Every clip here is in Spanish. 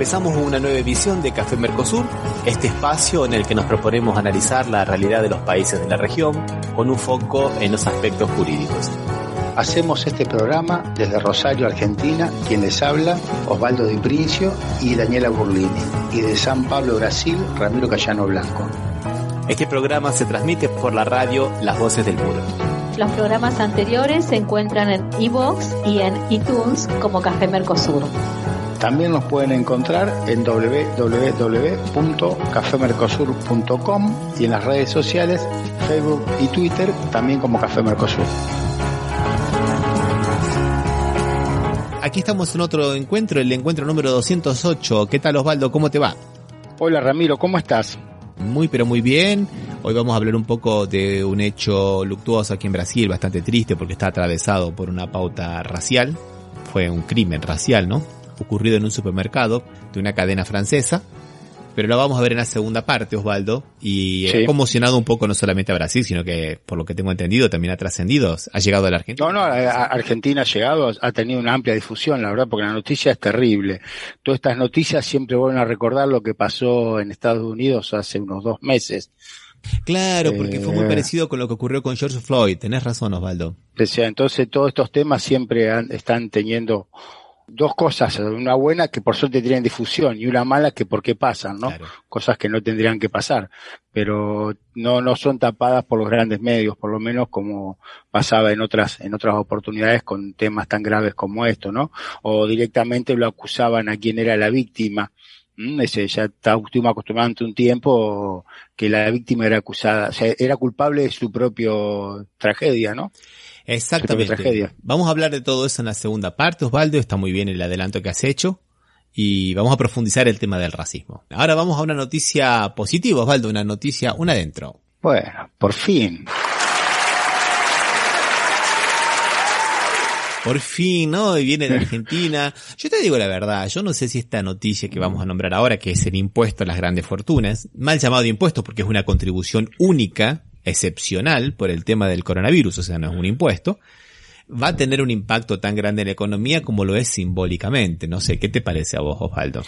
Empezamos una nueva edición de Café Mercosur, este espacio en el que nos proponemos analizar la realidad de los países de la región con un foco en los aspectos jurídicos. Hacemos este programa desde Rosario, Argentina, quien les habla, Osvaldo Di Princio y Daniela Burlini, y de San Pablo, Brasil, Ramiro Cayano Blanco. Este programa se transmite por la radio Las Voces del Muro. Los programas anteriores se encuentran en iVoox y en iTunes como Café Mercosur. También nos pueden encontrar en www.cafemercosur.com y en las redes sociales, Facebook y Twitter, también como Café Mercosur. Aquí estamos en otro encuentro, el encuentro número 208. ¿Qué tal, Osvaldo? ¿Cómo te va? Hola, Ramiro, ¿cómo estás? Muy, pero muy bien. Hoy vamos a hablar un poco de un hecho luctuoso aquí en Brasil, bastante triste porque está atravesado por una pauta racial. Fue un crimen racial, ¿no? Ocurrido en un supermercado de una cadena francesa. Pero lo vamos a ver en la segunda parte, Osvaldo, y sí. Ha conmocionado un poco no solamente a Brasil, sino que, por lo que tengo entendido, también ha trascendido, ha llegado a la Argentina. No, Argentina ha llegado, ha tenido una amplia difusión, la verdad, porque la noticia es terrible. Todas estas noticias siempre vuelven a recordar lo que pasó en Estados Unidos hace unos 2 meses. Claro, porque fue muy parecido con lo que ocurrió con George Floyd, tenés razón, Osvaldo. O sea, entonces todos estos temas siempre están teniendo dos cosas, una buena que por suerte tienen difusión y una mala que por qué pasan, ¿no? Claro. Cosas que no tendrían que pasar, pero no son tapadas por los grandes medios, por lo menos como pasaba en otras oportunidades con temas tan graves como esto, ¿no? O directamente lo acusaban a quien era la víctima. Ese ya estuvimos acostumbrados ante un tiempo que la víctima era acusada, o sea, era culpable de su propio tragedia, ¿no? Exactamente. Vamos a hablar de todo eso en la segunda parte, Osvaldo. Está muy bien el adelanto que has hecho. Y vamos a profundizar el tema del racismo. Ahora vamos a una noticia positiva, Osvaldo. Una noticia, una adentro. Bueno, por fin. Por fin, ¿no? Y viene de Argentina. Yo te digo la verdad, yo no sé si esta noticia que vamos a nombrar ahora, que es el impuesto a las grandes fortunas, mal llamado impuesto porque es una contribución única, excepcional por el tema del coronavirus, o sea, no es un impuesto, va a tener un impacto tan grande en la economía como lo es simbólicamente. No sé, ¿qué te parece a vos, Osvaldo?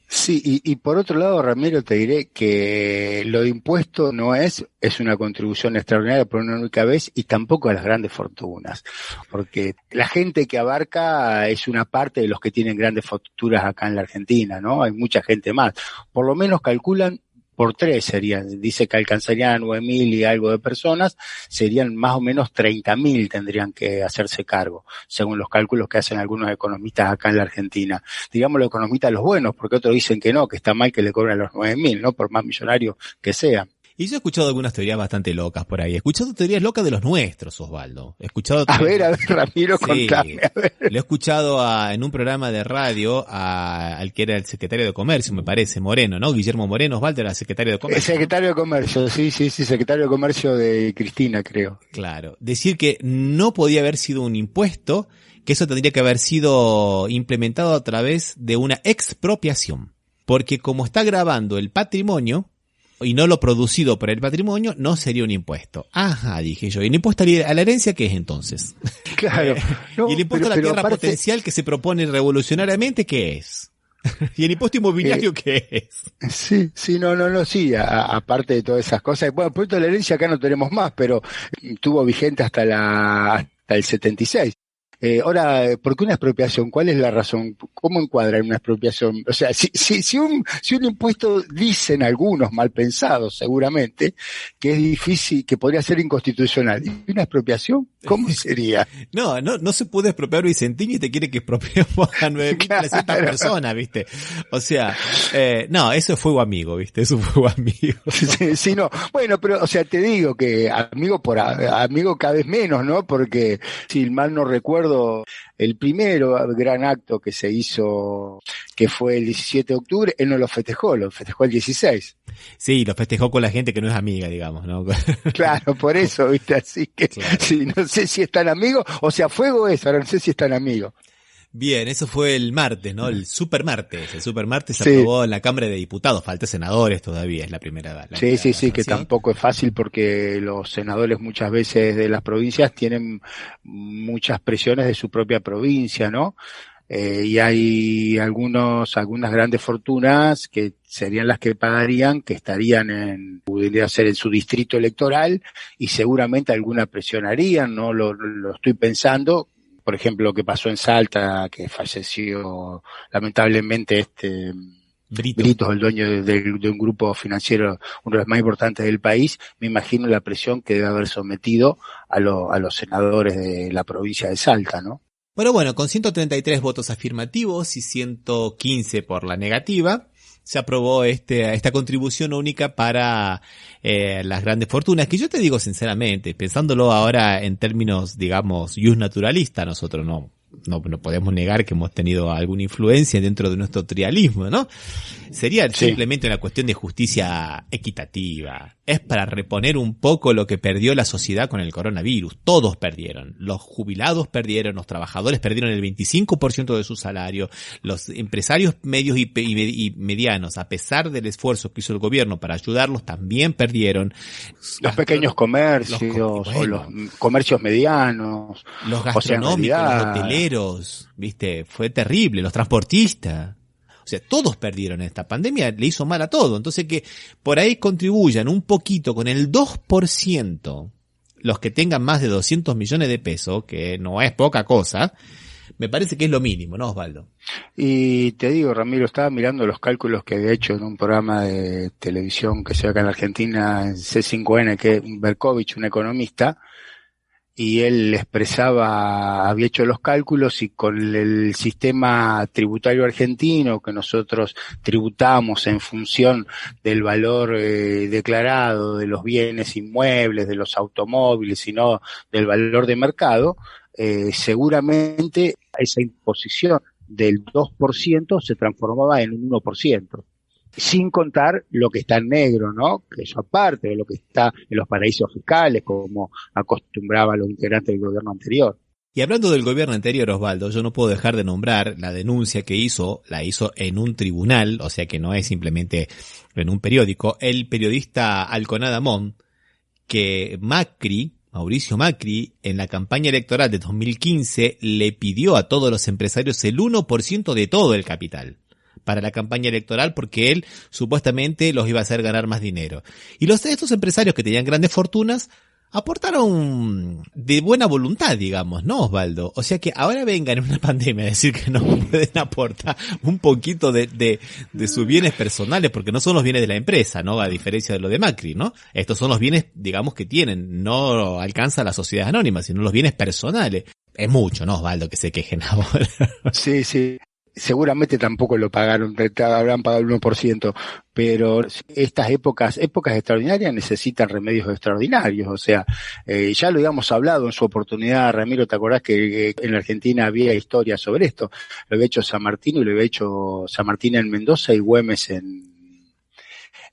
Sí, y por otro lado, Ramiro, te diré que lo de impuesto no es una contribución extraordinaria por una única vez y tampoco a las grandes fortunas, porque la gente que abarca es una parte de los que tienen grandes fortunas acá en la Argentina, ¿no? Hay mucha gente más. Por lo menos calculan por 3 serían, dice que alcanzarían a 9.000 y algo de personas, serían más o menos 30.000 tendrían que hacerse cargo, según los cálculos que hacen algunos economistas acá en la Argentina. Digamos los economistas los buenos, porque otros dicen que no, que está mal que le cobren los 9.000, ¿no? Por más millonarios que sean. Y yo he escuchado algunas teorías bastante locas por ahí. He escuchado teorías locas de los nuestros, Osvaldo. He escuchado a ver, Ramiro, sí, contame, a ver. Lo he escuchado en un programa de radio al que era el secretario de Comercio, me parece, Moreno, ¿no? Guillermo Moreno, Osvaldo era el secretario de Comercio. El secretario de Comercio, sí, secretario de Comercio de Cristina, creo. Claro. Decir que no podía haber sido un impuesto, que eso tendría que haber sido implementado a través de una expropiación. Porque como está grabando el patrimonio, y no lo producido por el patrimonio, no sería un impuesto. Ajá, dije yo. ¿Y el impuesto a la herencia qué es entonces? Claro. No, ¿Y el impuesto a la tierra potencial que se propone revolucionariamente qué es? ¿Y el impuesto inmobiliario qué es? Sí, sí, aparte de todas esas cosas. Bueno, el impuesto a la herencia acá no tenemos más, pero estuvo vigente hasta el 76. Ahora, ¿por qué una expropiación? ¿Cuál es la razón? ¿Cómo encuadra una expropiación? O sea, si un impuesto, dicen algunos mal pensados seguramente, que es difícil, que podría ser inconstitucional. ¿Y una expropiación? ¿Cómo sería? No se puede expropiar Vicentín y te quiere que expropiemos a 9.300 personas, ¿viste? O sea, no, eso es fuego amigo, ¿viste? Eso es fuego amigo. Sí, no. Bueno, pero, o sea, te digo que amigo cada vez menos, ¿no? Porque, si mal no recuerdo, el primero gran acto que se hizo, que fue el 17 de octubre, él no lo festejó el 16. Sí, lo festejó con la gente que no es amiga, digamos, ¿no? Claro, por eso, ¿viste? Así que, claro. Sí, no sé si están amigos, o sea, fuego es, ahora no sé si están amigos. Bien, eso fue el martes, ¿no? El supermartes. El supermartes se aprobó en la Cámara de Diputados. Falta senadores todavía, es la primera. Sí, que tampoco es fácil porque los senadores muchas veces de las provincias tienen muchas presiones de su propia provincia, ¿no? y hay algunas grandes fortunas que serían las que pagarían, que estarían podría ser en su distrito electoral, y seguramente alguna presionarían, no lo estoy pensando. Por ejemplo, lo que pasó en Salta, que falleció lamentablemente Brito, el dueño de un grupo financiero, uno de los más importantes del país. Me imagino la presión que debe haber sometido a los senadores de la provincia de Salta, ¿no? Bueno, con 133 votos afirmativos y 115 por la negativa, se aprobó esta contribución única para las grandes fortunas, que yo te digo sinceramente, pensándolo ahora en términos, digamos, ius naturalista, nosotros no podemos negar que hemos tenido alguna influencia dentro de nuestro trialismo, ¿no? Sería simplemente una cuestión de justicia equitativa. Es para reponer un poco lo que perdió la sociedad con el coronavirus. Todos perdieron. Los jubilados perdieron, los trabajadores perdieron el 25% de su salario, los empresarios medios y medianos, a pesar del esfuerzo que hizo el gobierno para ayudarlos, también perdieron. Los pequeños comercios, o los comercios medianos, los gastronómicos, los hoteleros, ¿viste? Fue terrible, los transportistas. O sea, todos perdieron. Esta pandemia le hizo mal a todo. Entonces que por ahí contribuyan un poquito con el 2%, los que tengan más de 200 millones de pesos, que no es poca cosa, me parece que es lo mínimo, ¿no, Osvaldo? Y te digo, Ramiro, estaba mirando los cálculos que había hecho en un programa de televisión que se ve acá en la Argentina, en C5N, que es Berkovich, un economista, y él había hecho los cálculos, y con el sistema tributario argentino, que nosotros tributamos en función del valor declarado de los bienes inmuebles, de los automóviles, y no del valor de mercado, seguramente esa imposición del 2% se transformaba en un 1%. Sin contar lo que está en negro, ¿no? Que eso aparte de lo que está en los paraísos fiscales, como acostumbraban los integrantes del gobierno anterior. Y hablando del gobierno anterior, Osvaldo, yo no puedo dejar de nombrar la denuncia que la hizo en un tribunal, o sea que no es simplemente en un periódico, el periodista Alconada Mon, que Mauricio Macri, en la campaña electoral de 2015, le pidió a todos los empresarios el 1% de todo el capital para la campaña electoral, porque él supuestamente los iba a hacer ganar más dinero. Y estos empresarios que tenían grandes fortunas aportaron de buena voluntad, digamos, ¿no, Osvaldo? O sea que ahora vengan en una pandemia a decir que no pueden aportar un poquito de sus bienes personales, porque no son los bienes de la empresa, ¿no? A diferencia de lo de Macri, ¿no? Estos son los bienes, digamos, que tienen. No alcanza las sociedades anónimas, sino los bienes personales. Es mucho, ¿no, Osvaldo, que se quejen ahora? Sí. Seguramente tampoco lo pagaron, habrán pagado el 1%, pero estas épocas extraordinarias necesitan remedios extraordinarios. O sea, ya lo habíamos hablado en su oportunidad, Ramiro, ¿te acordás que en la Argentina había historias sobre esto? Lo había hecho San Martín, y lo había hecho San Martín en Mendoza y Güemes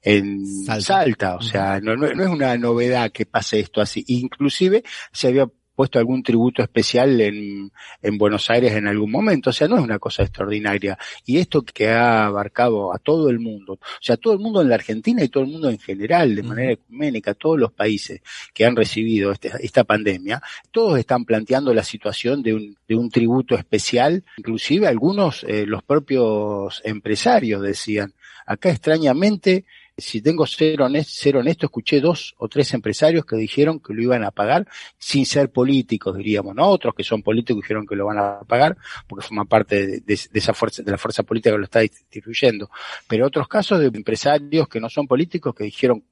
en Salta. O sea, no es una novedad que pase esto así. Inclusive se había puesto algún tributo especial en Buenos Aires en algún momento. O sea, no es una cosa extraordinaria. Y esto que ha abarcado a todo el mundo, o sea, todo el mundo en la Argentina y todo el mundo en general, de manera ecuménica, todos los países que han recibido esta pandemia, todos están planteando la situación de un tributo especial. Inclusive algunos, los propios empresarios decían, acá extrañamente, si tengo ser honesto, escuché 2 o 3 empresarios que dijeron que lo iban a pagar sin ser políticos, diríamos, ¿no? Otros que son políticos dijeron que lo van a pagar porque forman parte de esa fuerza, de la fuerza política que lo está distribuyendo. Pero otros casos de empresarios que no son políticos que dijeron,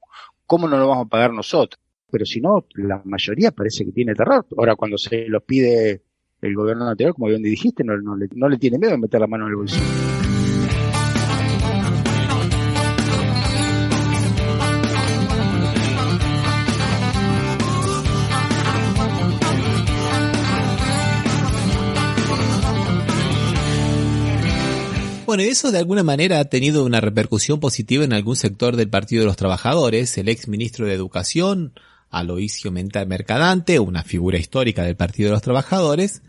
¿cómo no lo vamos a pagar nosotros? Pero si no, la mayoría parece que tiene terror. Ahora, cuando se lo pide el gobierno anterior, como bien dijiste, no le tiene miedo de meter la mano en el bolsillo. Bueno, eso de alguna manera ha tenido una repercusión positiva en algún sector del Partido de los Trabajadores. El ex ministro de Educación, Aloisio Mercadante, una figura histórica del Partido de los Trabajadores,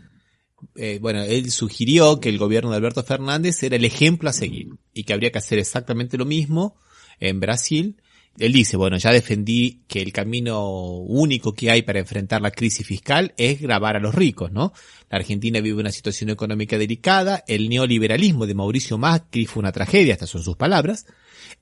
él sugirió que el gobierno de Alberto Fernández era el ejemplo a seguir y que habría que hacer exactamente lo mismo en Brasil Él dice, bueno, ya defendí que el camino único que hay para enfrentar la crisis fiscal es gravar a los ricos, ¿no? La Argentina vive una situación económica delicada, el neoliberalismo de Mauricio Macri fue una tragedia, estas son sus palabras.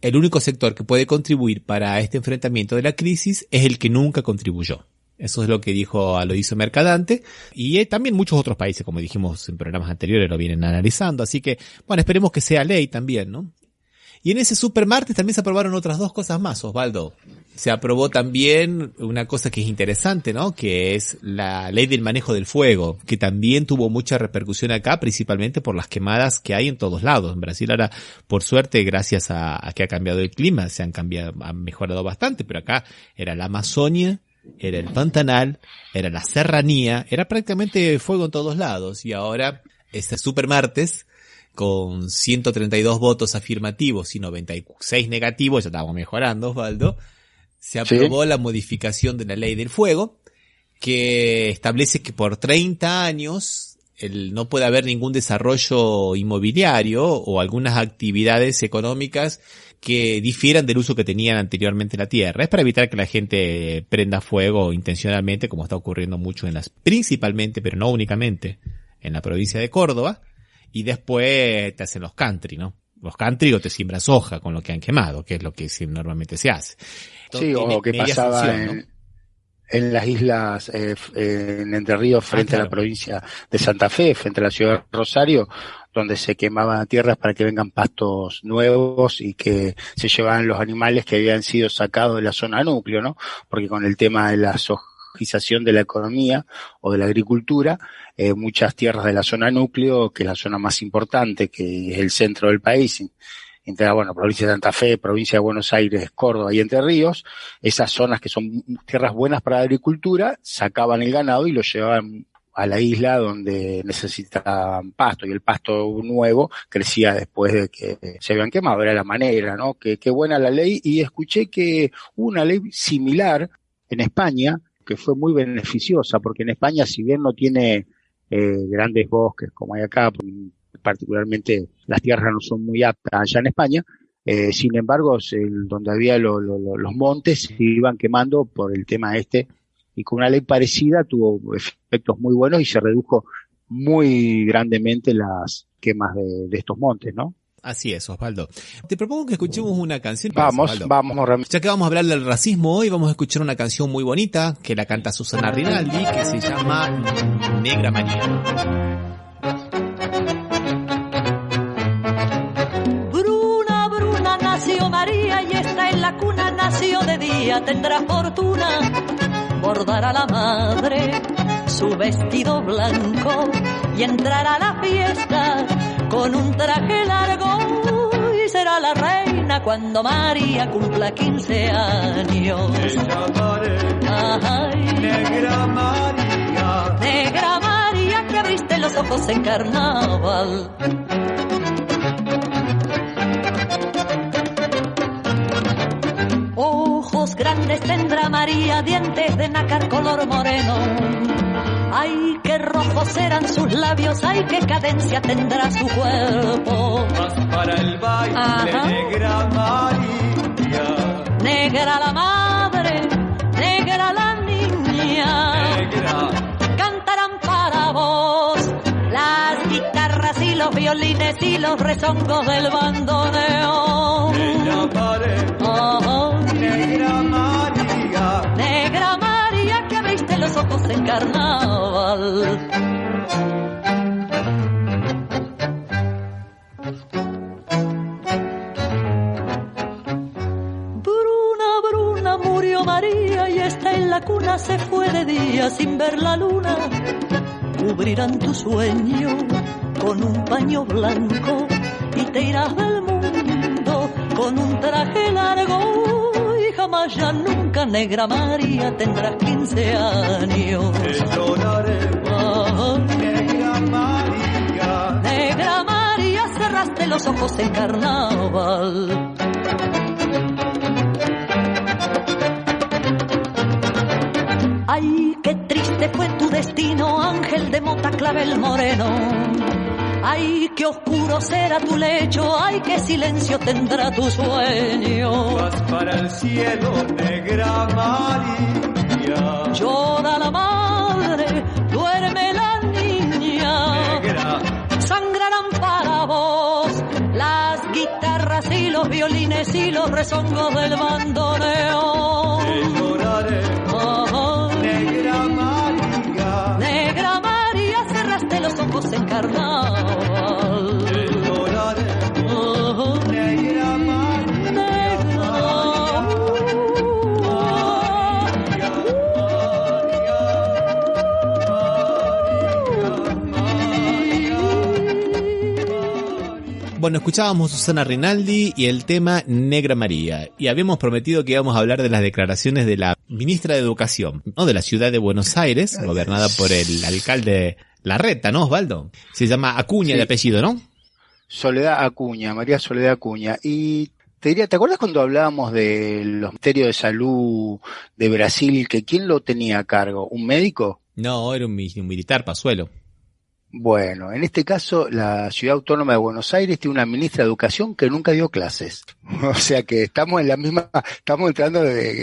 El único sector que puede contribuir para este enfrentamiento de la crisis es el que nunca contribuyó. Eso es lo que dijo Aloysio Mercadante, y también muchos otros países, como dijimos en programas anteriores, lo vienen analizando, así que, bueno, esperemos que sea ley también, ¿no? Y en ese supermartes también se aprobaron otras dos cosas más, Osvaldo. Se aprobó también una cosa que es interesante, ¿no? Que es la ley del manejo del fuego, que también tuvo mucha repercusión acá, principalmente por las quemadas que hay en todos lados. En Brasil ahora, por suerte, gracias a que ha cambiado el clima, han mejorado bastante, pero acá era la Amazonia, era el Pantanal, era la Serranía, era prácticamente fuego en todos lados. Y ahora, este supermartes, con 132 votos afirmativos y 96 negativos, ya estábamos mejorando, Osvaldo, se aprobó la modificación de la ley del fuego, que establece que por 30 años no puede haber ningún desarrollo inmobiliario o algunas actividades económicas que difieran del uso que tenían anteriormente la tierra. Es para evitar que la gente prenda fuego intencionalmente, como está ocurriendo mucho principalmente, pero no únicamente, en la provincia de Córdoba. Y después te hacen los country, ¿no? Los country o te siembras soja con lo que han quemado, que es lo que normalmente se hace. Entonces, sí, o que pasaba en las islas, en Entre Ríos, frente a la provincia de Santa Fe, frente a la ciudad de Rosario, donde se quemaban tierras para que vengan pastos nuevos y que se llevaban los animales que habían sido sacados de la zona núcleo, ¿no? Porque con el tema de la sojización de la economía o de la agricultura, muchas tierras de la zona núcleo, que es la zona más importante, que es el centro del país, provincia de Santa Fe, provincia de Buenos Aires, Córdoba y Entre Ríos, esas zonas que son tierras buenas para la agricultura, sacaban el ganado y lo llevaban a la isla donde necesitaban pasto, y el pasto nuevo crecía después de que se habían quemado, era la manera, ¿no? Qué buena la ley, y escuché que hubo una ley similar en España, que fue muy beneficiosa, porque en España, si bien no tiene grandes bosques como hay acá, particularmente las tierras no son muy aptas allá en España, sin embargo, donde había los montes se iban quemando por el tema y con una ley parecida tuvo efectos muy buenos y se redujo muy grandemente las quemas de estos montes, ¿no? Así es, Osvaldo. Te propongo que escuchemos una canción. Vamos. Ya que vamos a hablar del racismo hoy, vamos a escuchar una canción muy bonita que la canta Susana Rinaldi, que se llama Negra María. Bruna nació María y está en la cuna, nació de día, tendrá fortuna, bordará la madre su vestido blanco y entrará a la fiesta con un traje largo y será la reina cuando María cumpla 15 años. Te llamaré Negra María. Negra María, que abriste los ojos en carnaval. Ojos grandes tendrá María, dientes de nácar color moreno. Ay, qué rojos serán sus labios, ay, qué cadencia tendrá su cuerpo. Vas para el baile, Negra María. Negra la madre, negra la niña. Negra. Cantarán para vos las guitarras y los violines y los rezongos del bandoneón. Te llamaré Negra María. Negra María, que abriste los ojos en carnaval. Bruna murió María y está en la cuna, se fue de día sin ver la luna. Cubrirán tu sueño con un paño blanco y te irás del mundo con un traje largo. Y jamás ya nunca, Negra María, tendrás 15 años. Te lloraré, Negra María. Negra María, cerraste los ojos en carnaval. Ay, qué triste fue tu destino, ángel de mota clavel moreno. Ay, qué oscuro será tu lecho, ay, qué silencio tendrá tu sueño. Vas para el cielo, negra María. Llora la madre, duerme la niña. Negra, Sangrarán para vos las guitarras y los violines y los rezongos del bandoneón. te lloraré, Ajá. negra María. Negra María, cerraste los ojos en carnaval. Te lloraré, Ajá. negra María. Negra. Bueno, escuchábamos a Susana Rinaldi y el tema Negra María. Y habíamos prometido que íbamos a hablar de las declaraciones de la ministra de Educación, ¿no? De la ciudad de Buenos Aires, gobernada por el alcalde Larreta, ¿no, Osvaldo? Se llama Acuña de apellido, ¿no? Soledad Acuña, María Soledad Acuña. Y te diría, ¿te acuerdas cuando hablábamos de los ministerios de salud de Brasil, que quién lo tenía a cargo? ¿Un médico? No, era un militar, Pazuelo. Bueno, en este caso, la Ciudad Autónoma de Buenos Aires tiene una ministra de Educación que nunca dio clases. O sea que estamos en la misma, estamos entrando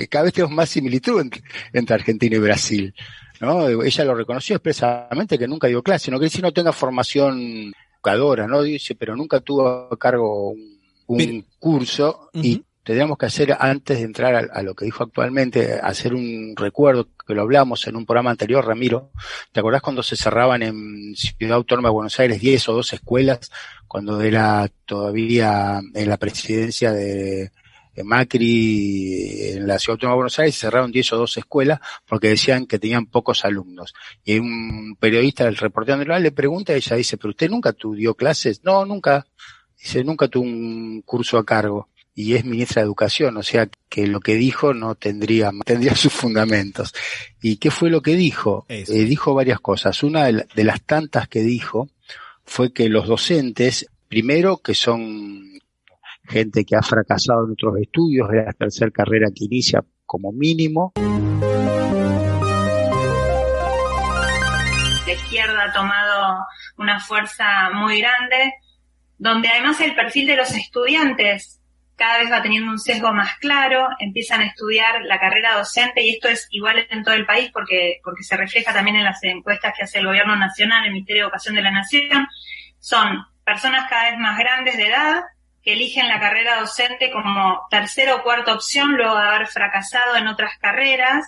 cada vez tenemos más similitud entre Argentina y Brasil, ¿no? Ella lo reconoció expresamente que nunca dio clases, no quiere decir no tenga formación educadora, ¿no? Dice, pero nunca tuvo a cargo un curso y tendríamos que hacer, antes de entrar a lo que dijo actualmente, hacer un recuerdo, que lo hablamos en un programa anterior, Ramiro. ¿Te acordás cuando se cerraban en Ciudad Autónoma de Buenos Aires 10 o 12 escuelas, cuando era todavía en la presidencia de Macri en la Ciudad Autónoma de Buenos Aires? Se cerraron 10 o 12 escuelas porque decían que tenían pocos alumnos. Y un periodista del Reportero Nacional le pregunta y ella dice, ¿pero usted nunca dio clases? No, nunca. Dice, nunca tuvo un curso a cargo. Y es ministra de Educación, o sea que lo que dijo no tendría sus fundamentos. ¿Y qué fue lo que dijo? Dijo varias cosas. Una de las tantas que dijo fue que los docentes, primero que son gente que ha fracasado en otros estudios, es la tercera carrera que inicia como mínimo. La izquierda ha tomado una fuerza muy grande, donde además el perfil de los estudiantes cada vez va teniendo un sesgo más claro, empiezan a estudiar la carrera docente, y esto es igual en todo el país porque se refleja también en las encuestas que hace el Gobierno Nacional, el Ministerio de Educación de la Nación. Son personas cada vez más grandes de edad que eligen la carrera docente como tercera o cuarta opción luego de haber fracasado en otras carreras,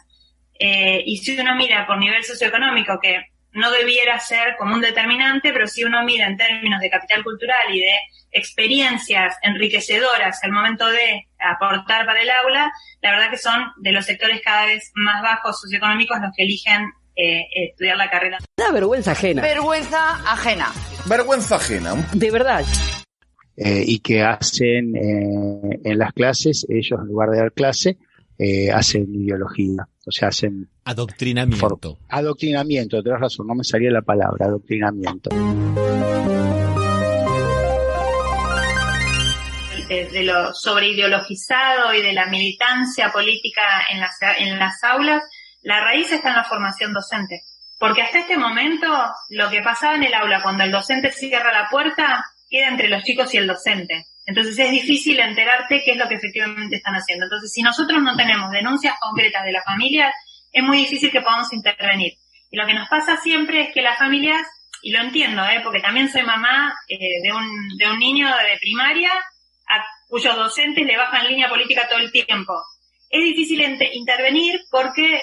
y si uno mira por nivel socioeconómico, que no debiera ser como un determinante, pero si uno mira en términos de capital cultural y de experiencias enriquecedoras al momento de aportar para el aula, la verdad que son de los sectores cada vez más bajos socioeconómicos los que eligen estudiar la carrera. Da vergüenza ajena. Vergüenza ajena. Vergüenza ajena. De verdad. Y que hacen en las clases, ellos en lugar de dar clase, hacen ideología, o sea, hacen adoctrinamiento. Adoctrinamiento, tenés razón, no me salía la palabra, adoctrinamiento. De lo sobreideologizado y de la militancia política en las aulas, la raíz está en la formación docente. Porque hasta este momento, lo que pasaba en el aula cuando el docente cierra la puerta, queda entre los chicos y el docente. Entonces es difícil enterarte qué es lo que efectivamente están haciendo. Entonces, si nosotros no tenemos denuncias concretas de las familias, es muy difícil que podamos intervenir. Y lo que nos pasa siempre es que las familias, y lo entiendo, porque también soy mamá de un niño de primaria a cuyos docentes le bajan línea política todo el tiempo. Es difícil intervenir porque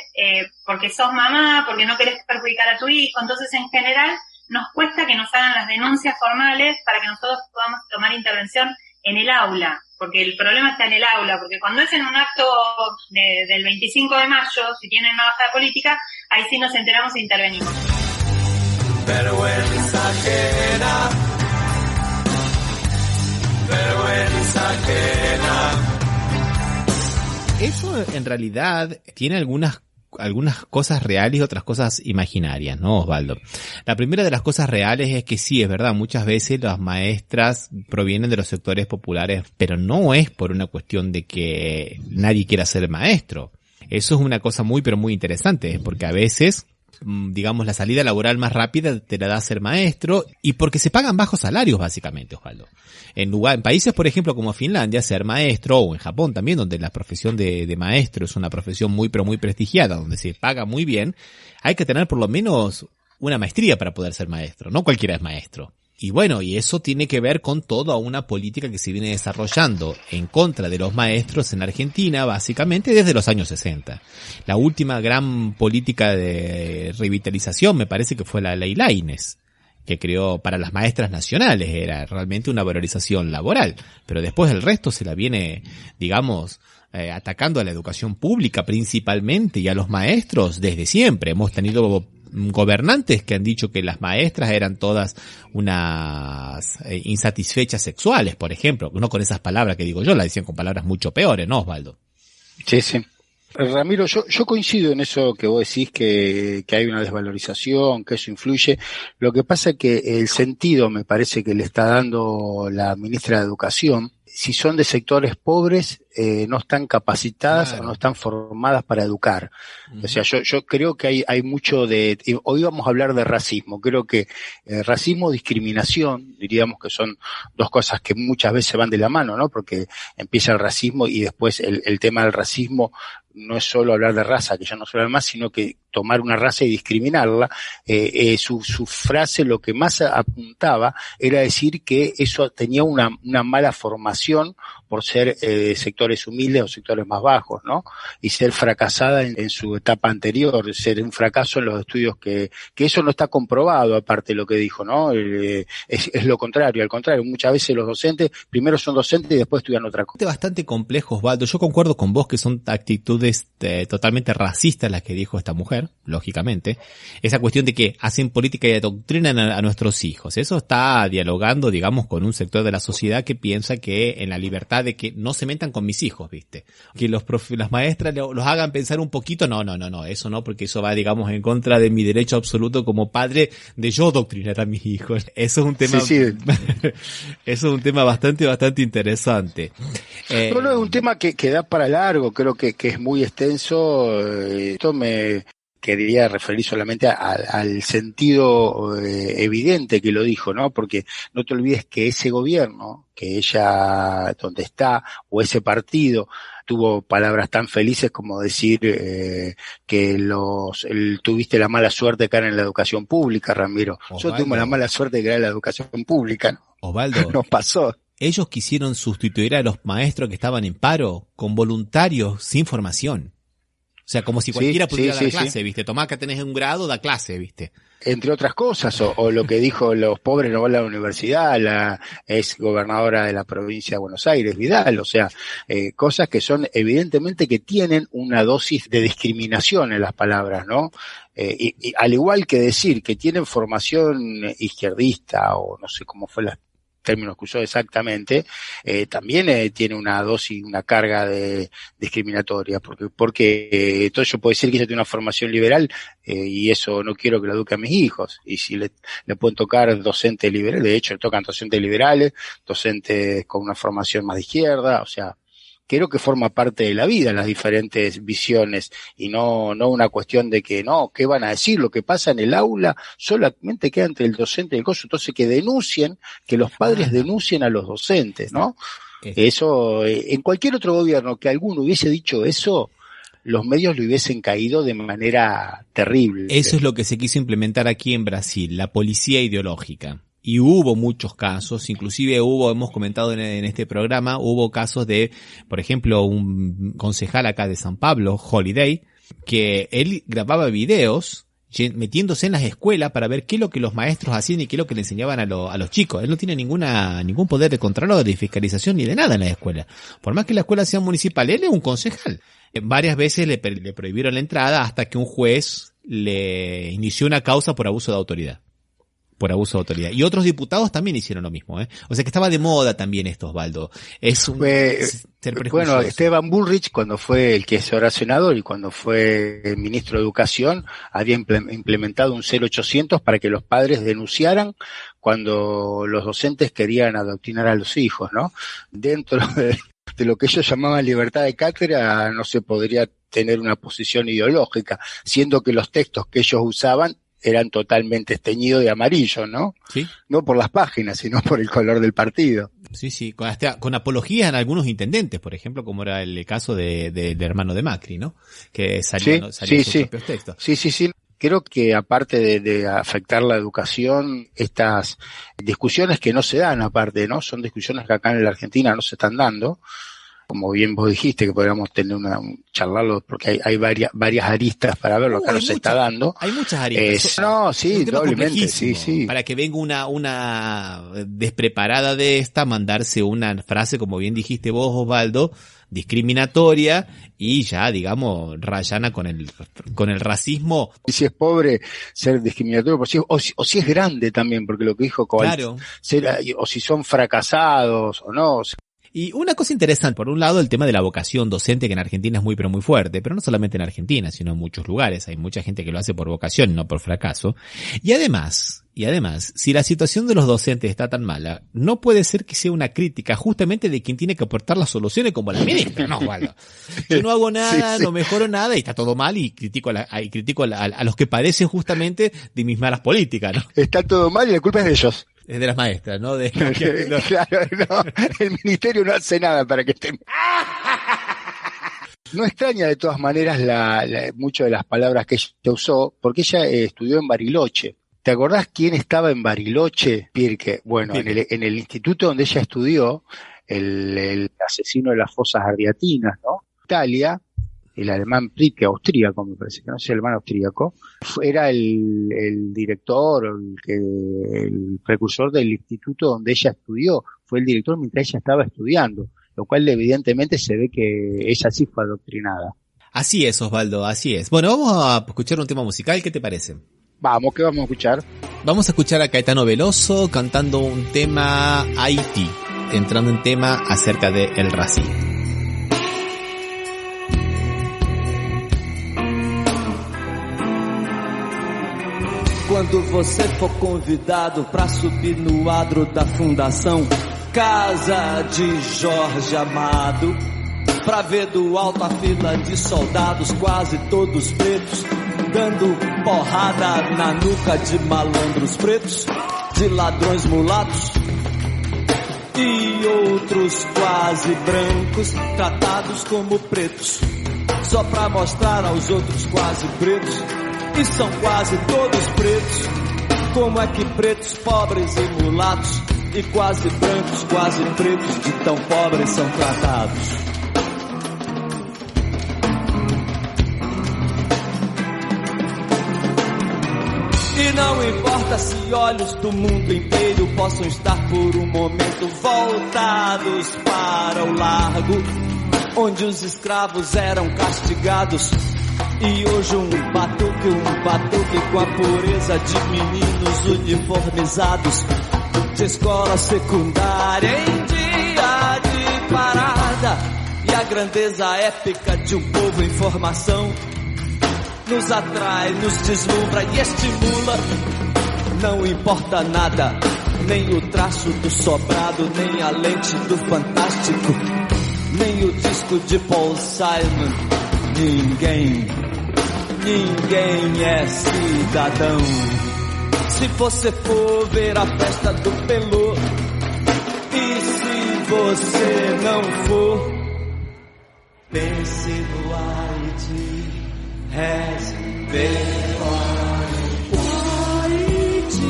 sos mamá, porque no querés perjudicar a tu hijo. Entonces, en general, nos cuesta que nos hagan las denuncias formales para que nosotros podamos tomar intervención en el aula, porque el problema está en el aula, porque cuando es en un acto del 25 de mayo, si tienen una bajada política, ahí sí nos enteramos e intervenimos. Vergüenza ajena. Vergüenza ajena. Eso en realidad tiene algunas cosas reales y otras cosas imaginarias, ¿no, Osvaldo? La primera de las cosas reales es que sí, es verdad, muchas veces las maestras provienen de los sectores populares, pero no es por una cuestión de que nadie quiera ser maestro. Eso es una cosa muy, pero muy interesante, porque a veces digamos, la salida laboral más rápida te la da ser maestro y porque se pagan bajos salarios básicamente, Osvaldo. En países, por ejemplo, como Finlandia, ser maestro, o en Japón también, donde la profesión de maestro es una profesión muy pero muy prestigiada, donde se paga muy bien, hay que tener por lo menos una maestría para poder ser maestro. No cualquiera es maestro. Y bueno, y eso tiene que ver con toda una política que se viene desarrollando en contra de los maestros en Argentina, básicamente desde los años 60. La última gran política de revitalización me parece que fue la Ley Laínez, que creó para las maestras nacionales, era realmente una valorización laboral, pero después el resto se la viene, digamos, atacando a la educación pública principalmente y a los maestros desde siempre. Hemos tenido gobernantes que han dicho que las maestras eran todas unas insatisfechas sexuales, por ejemplo, no con esas palabras que digo yo, la decían con palabras mucho peores, ¿no, Osvaldo? Sí, sí. Ramiro, yo coincido en eso que vos decís que hay una desvalorización, que eso influye. Lo que pasa es que el sentido me parece que le está dando la ministra de Educación. Si son de sectores pobres, no están capacitadas, claro, o no están formadas para educar. Uh-huh. O sea, yo creo que hay mucho de, hoy vamos a hablar de racismo. Creo que racismo, discriminación, diríamos que son dos cosas que muchas veces van de la mano, ¿no? Porque empieza el racismo y después el tema del racismo no es solo hablar de raza, que ya no suele hablar más, sino que tomar una raza y discriminarla. Su frase lo que más apuntaba era decir que eso tenía una mala formación por ser sectores humildes o sectores más bajos, ¿no? Y ser fracasada en su etapa anterior, ser un fracaso en los estudios que eso no está comprobado, aparte de lo que dijo, ¿no? Es lo contrario, al contrario, muchas veces los docentes primero son docentes y después estudian otra cosa. Bastante complejo, Osvaldo. Yo concuerdo con vos que son actitudes totalmente racistas las que dijo esta mujer, lógicamente. Esa cuestión de que hacen política y adoctrinan a nuestros hijos. Eso está dialogando, digamos, con un sector de la sociedad que piensa que en la libertad de que no se metan con mis hijos, ¿viste? Que las maestras los hagan pensar un poquito, no, eso no, porque eso va, digamos, en contra de mi derecho absoluto como padre de yo doctrinar a mis hijos. Eso es un tema, sí. Eso es un tema bastante interesante. No, es un tema que da para largo, creo que es muy extenso. Esto me quería referir solamente al sentido evidente que lo dijo, ¿no? Porque no te olvides que ese gobierno, que ella donde está, o ese partido, tuvo palabras tan felices como decir que tuviste la mala suerte de caer en la educación pública, Ramiro. Osvaldo, yo tuve la mala suerte de caer en la educación pública, ¿no? Osvaldo, nos pasó. Ellos quisieron sustituir a los maestros que estaban en paro con voluntarios sin formación. O sea, como si cualquiera pudiera dar clase, ¿viste? Tomá, acá tenés un grado, da clase, ¿viste? Entre otras cosas, o lo que dijo, los pobres no van a la universidad, la ex gobernadora de la provincia de Buenos Aires, Vidal, o sea, cosas que son evidentemente que tienen una dosis de discriminación en las palabras, ¿no? Y al igual que decir que tienen formación izquierdista, o no sé cómo fue la términos que usó exactamente, también tiene una dosis, una carga de discriminatoria, porque entonces yo puedo decir que ella tiene una formación liberal y eso no quiero que lo eduque a mis hijos, y si le pueden tocar docentes liberales, de hecho le tocan docentes liberales, docentes con una formación más de izquierda, o sea, creo que forma parte de la vida las diferentes visiones y no una cuestión de que no, ¿qué van a decir? Lo que pasa en el aula solamente queda entre el docente y el coso, entonces que denuncien, que los padres denuncien a los docentes, ¿no? Eso, en cualquier otro gobierno que alguno hubiese dicho eso, los medios le hubiesen caído de manera terrible. Eso es lo que se quiso implementar aquí en Brasil, la policía ideológica. Y hubo muchos casos, inclusive hemos comentado en este programa, hubo casos de, por ejemplo, un concejal acá de San Pablo, Holiday, que él grababa videos metiéndose en las escuelas para ver qué es lo que los maestros hacían y qué es lo que le enseñaban a los chicos. Él no tiene ningún poder de control o de fiscalización ni de nada en la escuela. Por más que la escuela sea municipal, él es un concejal. Varias veces le prohibieron la entrada hasta que un juez le inició una causa por abuso de autoridad. Y otros diputados también hicieron lo mismo, ¿eh? O sea que estaba de moda también esto, Osvaldo. Bueno, Esteban Bullrich, cuando fue el que es ahora senador y cuando fue ministro de Educación, había implementado un 0800 para que los padres denunciaran cuando los docentes querían adoctrinar a los hijos, ¿no? Dentro de lo que ellos llamaban libertad de cátedra, no se podría tener una posición ideológica, siendo que los textos que ellos usaban eran totalmente teñidos de amarillo, ¿no? Sí. No por las páginas, sino por el color del partido. Sí, con apologías en algunos intendentes, por ejemplo, como era el caso del hermano de Macri, ¿no? Que salían sus propios textos. Sí. Creo que aparte de afectar la educación, estas discusiones que no se dan aparte, ¿no? Son discusiones que acá en la Argentina no se están dando. Como bien vos dijiste, que podríamos tener charlarlo, porque hay varias aristas para ver lo que se está dando. Hay muchas aristas. Doblemente, sí. Para que venga una despreparada de esta, mandarse una frase, como bien dijiste vos, Osvaldo, discriminatoria y ya, digamos, rayana con el racismo. Y si es pobre, ser discriminatorio por sí, o si es grande también, porque lo que dijo Koval, claro. O si son fracasados o no. Y una cosa interesante, por un lado, el tema de la vocación docente, que en Argentina es muy pero muy fuerte, pero no solamente en Argentina, sino en muchos lugares. Hay mucha gente que lo hace por vocación, no por fracaso. Y además, si la situación de los docentes está tan mala, no puede ser que sea una crítica justamente de quien tiene que aportar las soluciones como la ministra. No, Waldo. Yo no hago nada, no mejoro nada y está todo mal y critico a los que padecen justamente de mis malas políticas, ¿no? Está todo mal y la culpa es de ellos. Es de las maestras, ¿no? Claro, no, el ministerio no hace nada para que estén. No extraña de todas maneras mucho de las palabras que ella usó, porque ella estudió en Bariloche. ¿Te acordás quién estaba en Bariloche, Pirque? Bueno, Pirque. En el instituto donde ella estudió, el asesino de las fosas ardiatinas, ¿no? Italia, el alemán Pirque, austríaco, me parece que no sé, el alemán austríaco, era el director, el precursor del instituto donde ella estudió, fue el director mientras ella estaba estudiando, lo cual evidentemente se ve que ella sí fue adoctrinada. Así es, Osvaldo, así es. Bueno, vamos a escuchar un tema musical, ¿qué te parece? Vamos, ¿qué vamos a escuchar? Vamos a escuchar a Caetano Veloso cantando un tema Haití, entrando en tema acerca del racismo. Quando você for convidado para subir no adro da fundação Casa de Jorge Amado, pra ver do alto a fila de soldados, quase todos pretos, dando porrada na nuca de malandros pretos, de ladrões mulatos e outros quase brancos, tratados como pretos, só pra mostrar aos outros quase pretos, e são quase todos pretos. Como é que pretos, pobres e mulatos, e quase brancos, quase pretos, de tão pobres são tratados? E não importa se olhos do mundo inteiro possam estar por um momento voltados para o largo, onde os escravos eram castigados. E hoje um batuque com a pureza de meninos uniformizados de escola secundária em dia de parada. E a grandeza épica de um povo em formação nos atrai, nos deslumbra e estimula. Não importa nada, nem o traço do sobrado, nem a lente do fantástico, nem o disco de Paul Simon. Ninguém é cidadão. Se você for ver a festa do Pelô, e se você não for, pense no Haiti, respeite o Haiti.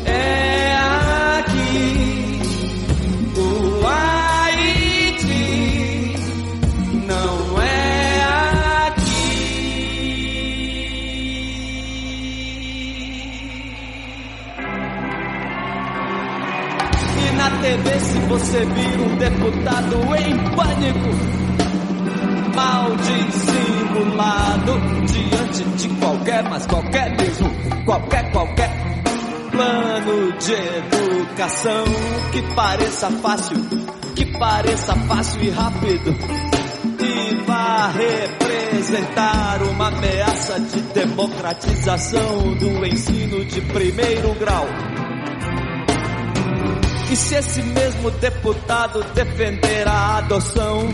É aqui, o Haiti não é aqui. E na TV, se você vir um deputado em pânico, mal dissimulado, diante de qualquer, mas qualquer mesmo, qualquer plano de educação que pareça fácil e rápido, e vá representar uma ameaça de democratização do ensino de primeiro grau. E se esse mesmo deputado defender a adoção,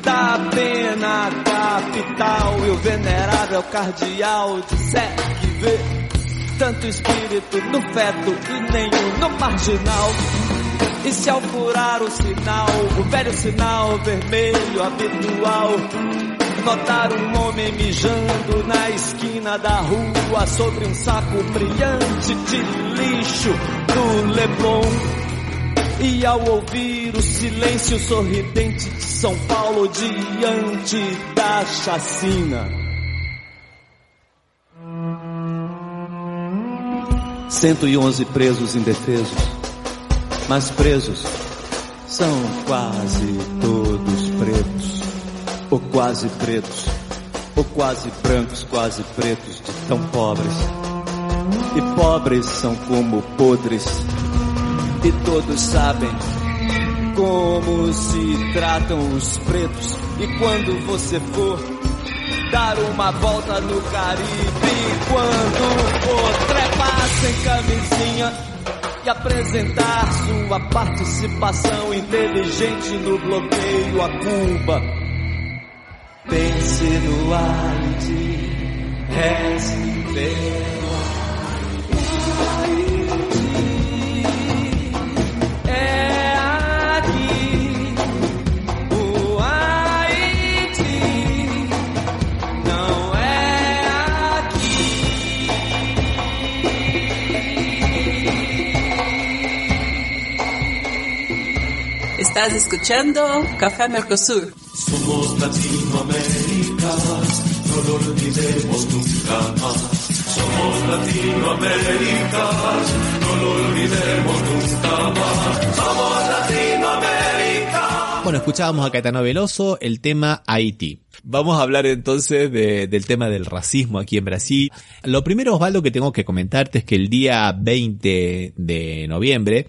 da pena capital e o venerável cardeal disseque vê tanto espírito no feto e nenhum no marginal. E se ao furar o sinal, o velho sinal vermelho habitual, notar um homem mijando na esquina da rua sobre um saco brilhante de lixo do Leblon. E ao ouvir o silêncio sorridente de São Paulo diante da chacina. 111 presos indefesos, mas presos são quase todos pretos, ou quase pretos, ou quase brancos, quase pretos, de tão pobres. E pobres são como podres, e todos sabem como se tratam os pretos. E quando você for dar uma volta no Caribe, quando for trepar sem camisinha e apresentar sua participação inteligente no bloqueio a Cuba, pense no Haiti, reze pelo Haiti. É aqui o Haiti, não é aqui. Estás escuchando Café Mercosur. Somos Latinoamérica, no lo olvidemos nunca más. Somos Latinoamérica, no lo olvidemos nunca más. Somos Latinoamérica. Bueno, escuchábamos a Caetano Veloso, el tema Haití. Vamos a hablar entonces del tema del racismo aquí en Brasil. Lo primero, Osvaldo, que tengo que comentarte es que el día 20 de noviembre,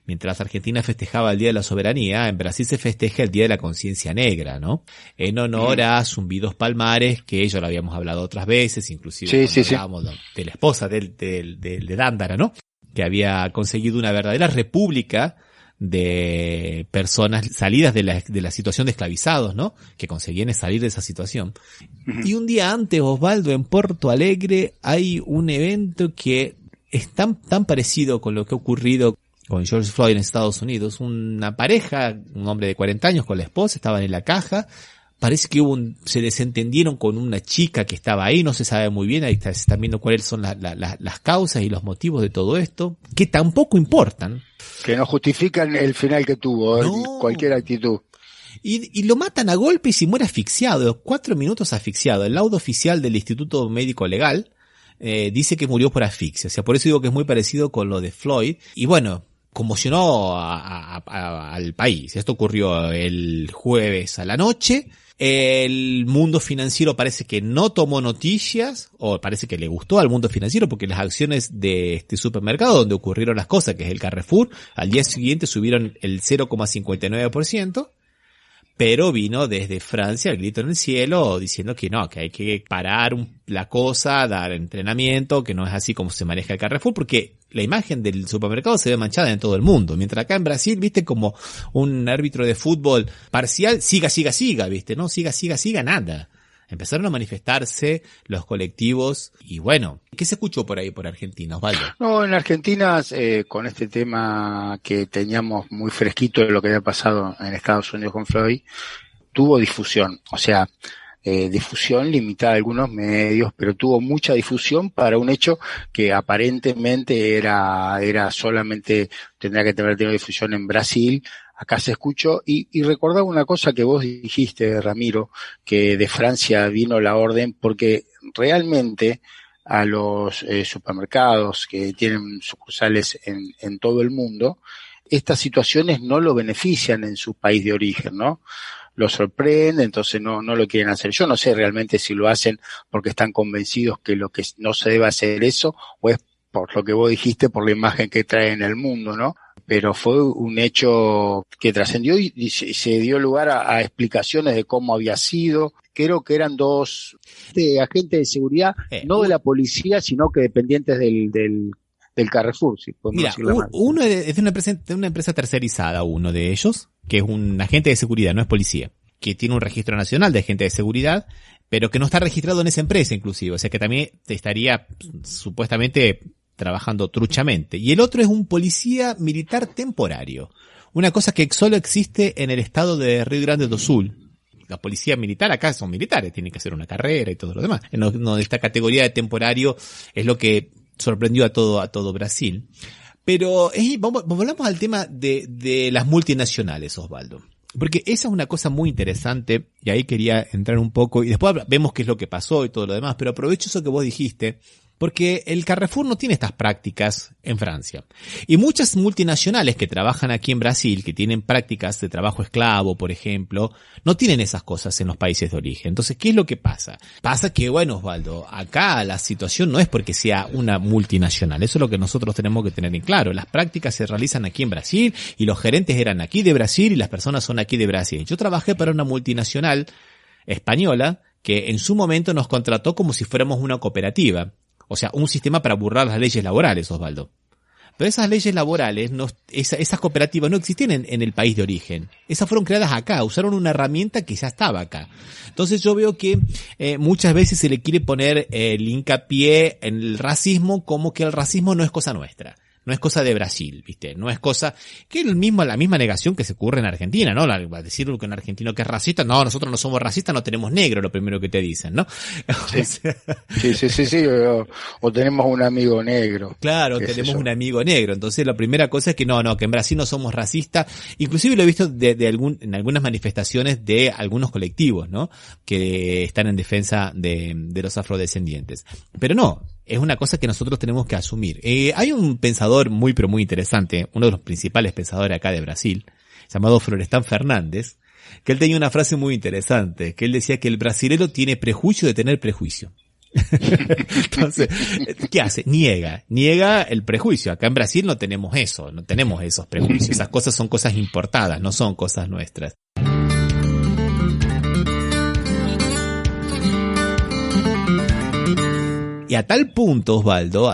mientras Argentina festejaba el Día de la Soberanía, en Brasil se festeja el Día de la Conciencia Negra, ¿no? En honor a Zumbidos Palmares, que ya lo habíamos hablado otras veces, inclusive hablábamos de la esposa de Dándara, ¿no? Que había conseguido una verdadera república de personas salidas de la situación de esclavizados, ¿no? Que conseguían salir de esa situación. Y un día antes, Osvaldo, en Porto Alegre hay un evento que es tan parecido con lo que ha ocurrido con George Floyd en Estados Unidos. Una pareja, un hombre de 40 años con la esposa, estaban en la caja. Parece que se desentendieron con una chica que estaba ahí, no se sabe muy bien, ahí se están viendo cuáles son las causas y los motivos de todo esto, que tampoco importan. Que no justifican el final que tuvo, no. Cualquier actitud. Y lo matan a golpes y muere asfixiado, 4 minutos asfixiado. El laudo oficial del Instituto Médico Legal dice que murió por asfixia, o sea, por eso digo que es muy parecido con lo de Floyd. Y bueno, conmocionó al país. Esto ocurrió el jueves a la noche. El mundo financiero parece que no tomó noticias, o parece que le gustó al mundo financiero, porque las acciones de este supermercado donde ocurrieron las cosas, que es el Carrefour, al día siguiente subieron el 0,59%, pero vino desde Francia el grito en el cielo diciendo que no, que hay que parar la cosa, dar entrenamiento, que no es así como se maneja el Carrefour, porque la imagen del supermercado se ve manchada en todo el mundo. Mientras acá en Brasil, viste, como un árbitro de fútbol parcial, siga, viste, no, siga, nada. Empezaron a manifestarse los colectivos y bueno, ¿qué se escuchó por ahí por Argentina, Osvaldo? No, en Argentina, con este tema que teníamos muy fresquito de lo que había pasado en Estados Unidos con Floyd, tuvo difusión, o sea, difusión limitada a algunos medios, pero tuvo mucha difusión para un hecho que aparentemente era solamente, tendría que tener difusión en Brasil. Acá se escuchó y recordaba una cosa que vos dijiste, Ramiro, que de Francia vino la orden, porque realmente a los supermercados que tienen sucursales en todo el mundo, estas situaciones no lo benefician en su país de origen, ¿no? Lo sorprende, entonces no lo quieren hacer. Yo no sé realmente si lo hacen porque están convencidos que lo que no se debe hacer eso, o es por lo que vos dijiste, por la imagen que trae en el mundo, ¿no? Pero fue un hecho que trascendió y se dio lugar a explicaciones de cómo había sido. Creo que eran dos agentes de seguridad, no de la policía, sino que dependientes del Carrefour, si podemos decirlo mal. Uno es de una empresa tercerizada, uno de ellos, que es un agente de seguridad, no es policía, que tiene un registro nacional de agente de seguridad, pero que no está registrado en esa empresa inclusive, o sea que también estaría supuestamente trabajando truchamente. Y el otro es un policía militar temporario, una cosa que solo existe en el estado de Rio Grande do Sul. La policía militar acá son militares, tienen que hacer una carrera y todo lo demás. No, esta categoría de temporario es lo que sorprendió a todo Brasil. Pero volvamos al tema de las multinacionales, Osvaldo. Porque esa es una cosa muy interesante y ahí quería entrar un poco y después vemos qué es lo que pasó y todo lo demás, pero aprovecho eso que vos dijiste. Porque el Carrefour no tiene estas prácticas en Francia. Y muchas multinacionales que trabajan aquí en Brasil, que tienen prácticas de trabajo esclavo, por ejemplo, no tienen esas cosas en los países de origen. Entonces, ¿qué es lo que pasa? Pasa que, bueno, Osvaldo, acá la situación no es porque sea una multinacional. Eso es lo que nosotros tenemos que tener en claro. Las prácticas se realizan aquí en Brasil y los gerentes eran aquí de Brasil y las personas son aquí de Brasil. Yo trabajé para una multinacional española que en su momento nos contrató como si fuéramos una cooperativa. O sea, un sistema para burlar las leyes laborales, Osvaldo. Pero esas leyes laborales, esas cooperativas no existían en el país de origen. Esas fueron creadas acá, usaron una herramienta que ya estaba acá. Entonces yo veo que muchas veces se le quiere poner el hincapié en el racismo como que el racismo no es cosa nuestra. No es cosa de Brasil, ¿viste? No es cosa que es la misma negación que se ocurre en Argentina, ¿no? Decir que un argentino que es racista, no, nosotros no somos racistas, no tenemos negro, lo primero que te dicen, ¿no? Sí, o tenemos un amigo negro. Claro, tenemos un amigo negro. Entonces la primera cosa es que que en Brasil no somos racistas. Inclusive lo he visto en algunas manifestaciones de algunos colectivos, ¿no? Que están en defensa de los afrodescendientes. Pero no. Es una cosa que nosotros tenemos que asumir. Hay un pensador muy interesante, uno de los principales pensadores acá de Brasil, llamado Florestan Fernández, que él tenía una frase muy interesante, que él decía que el brasilero tiene prejuicio de tener prejuicio. Entonces, ¿qué hace? Niega el prejuicio. Acá en Brasil no tenemos eso, no tenemos esos prejuicios. Esas cosas son cosas importadas, no son cosas nuestras. Y a tal punto, Osvaldo,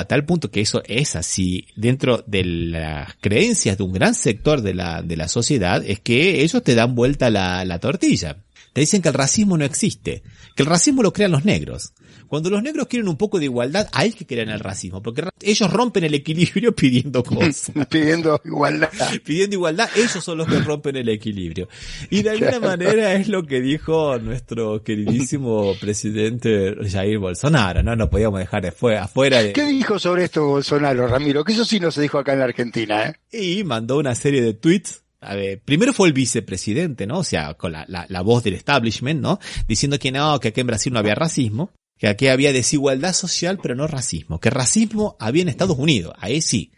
que eso es así, dentro de las creencias de un gran sector de la sociedad, es que ellos te dan vuelta la tortilla. Te dicen que el racismo no existe, que el racismo lo crean los negros. Cuando los negros quieren un poco de igualdad, hay que crear el racismo, porque ellos rompen el equilibrio pidiendo cosas. Pidiendo igualdad. Pidiendo igualdad, ellos son los que rompen el equilibrio. Y de alguna manera es lo que dijo nuestro queridísimo presidente Jair Bolsonaro, ¿no? No podíamos dejar afuera de... ¿Qué dijo sobre esto Bolsonaro, Ramiro? Que eso sí no se dijo acá en la Argentina, ¿eh? Y mandó una serie de tweets. A ver, primero fue el vicepresidente, ¿no? O sea, con la voz del establishment, ¿no? Diciendo que aquí en Brasil no había racismo, que aquí había desigualdad social, pero no racismo, que racismo había en Estados Unidos, ahí sí,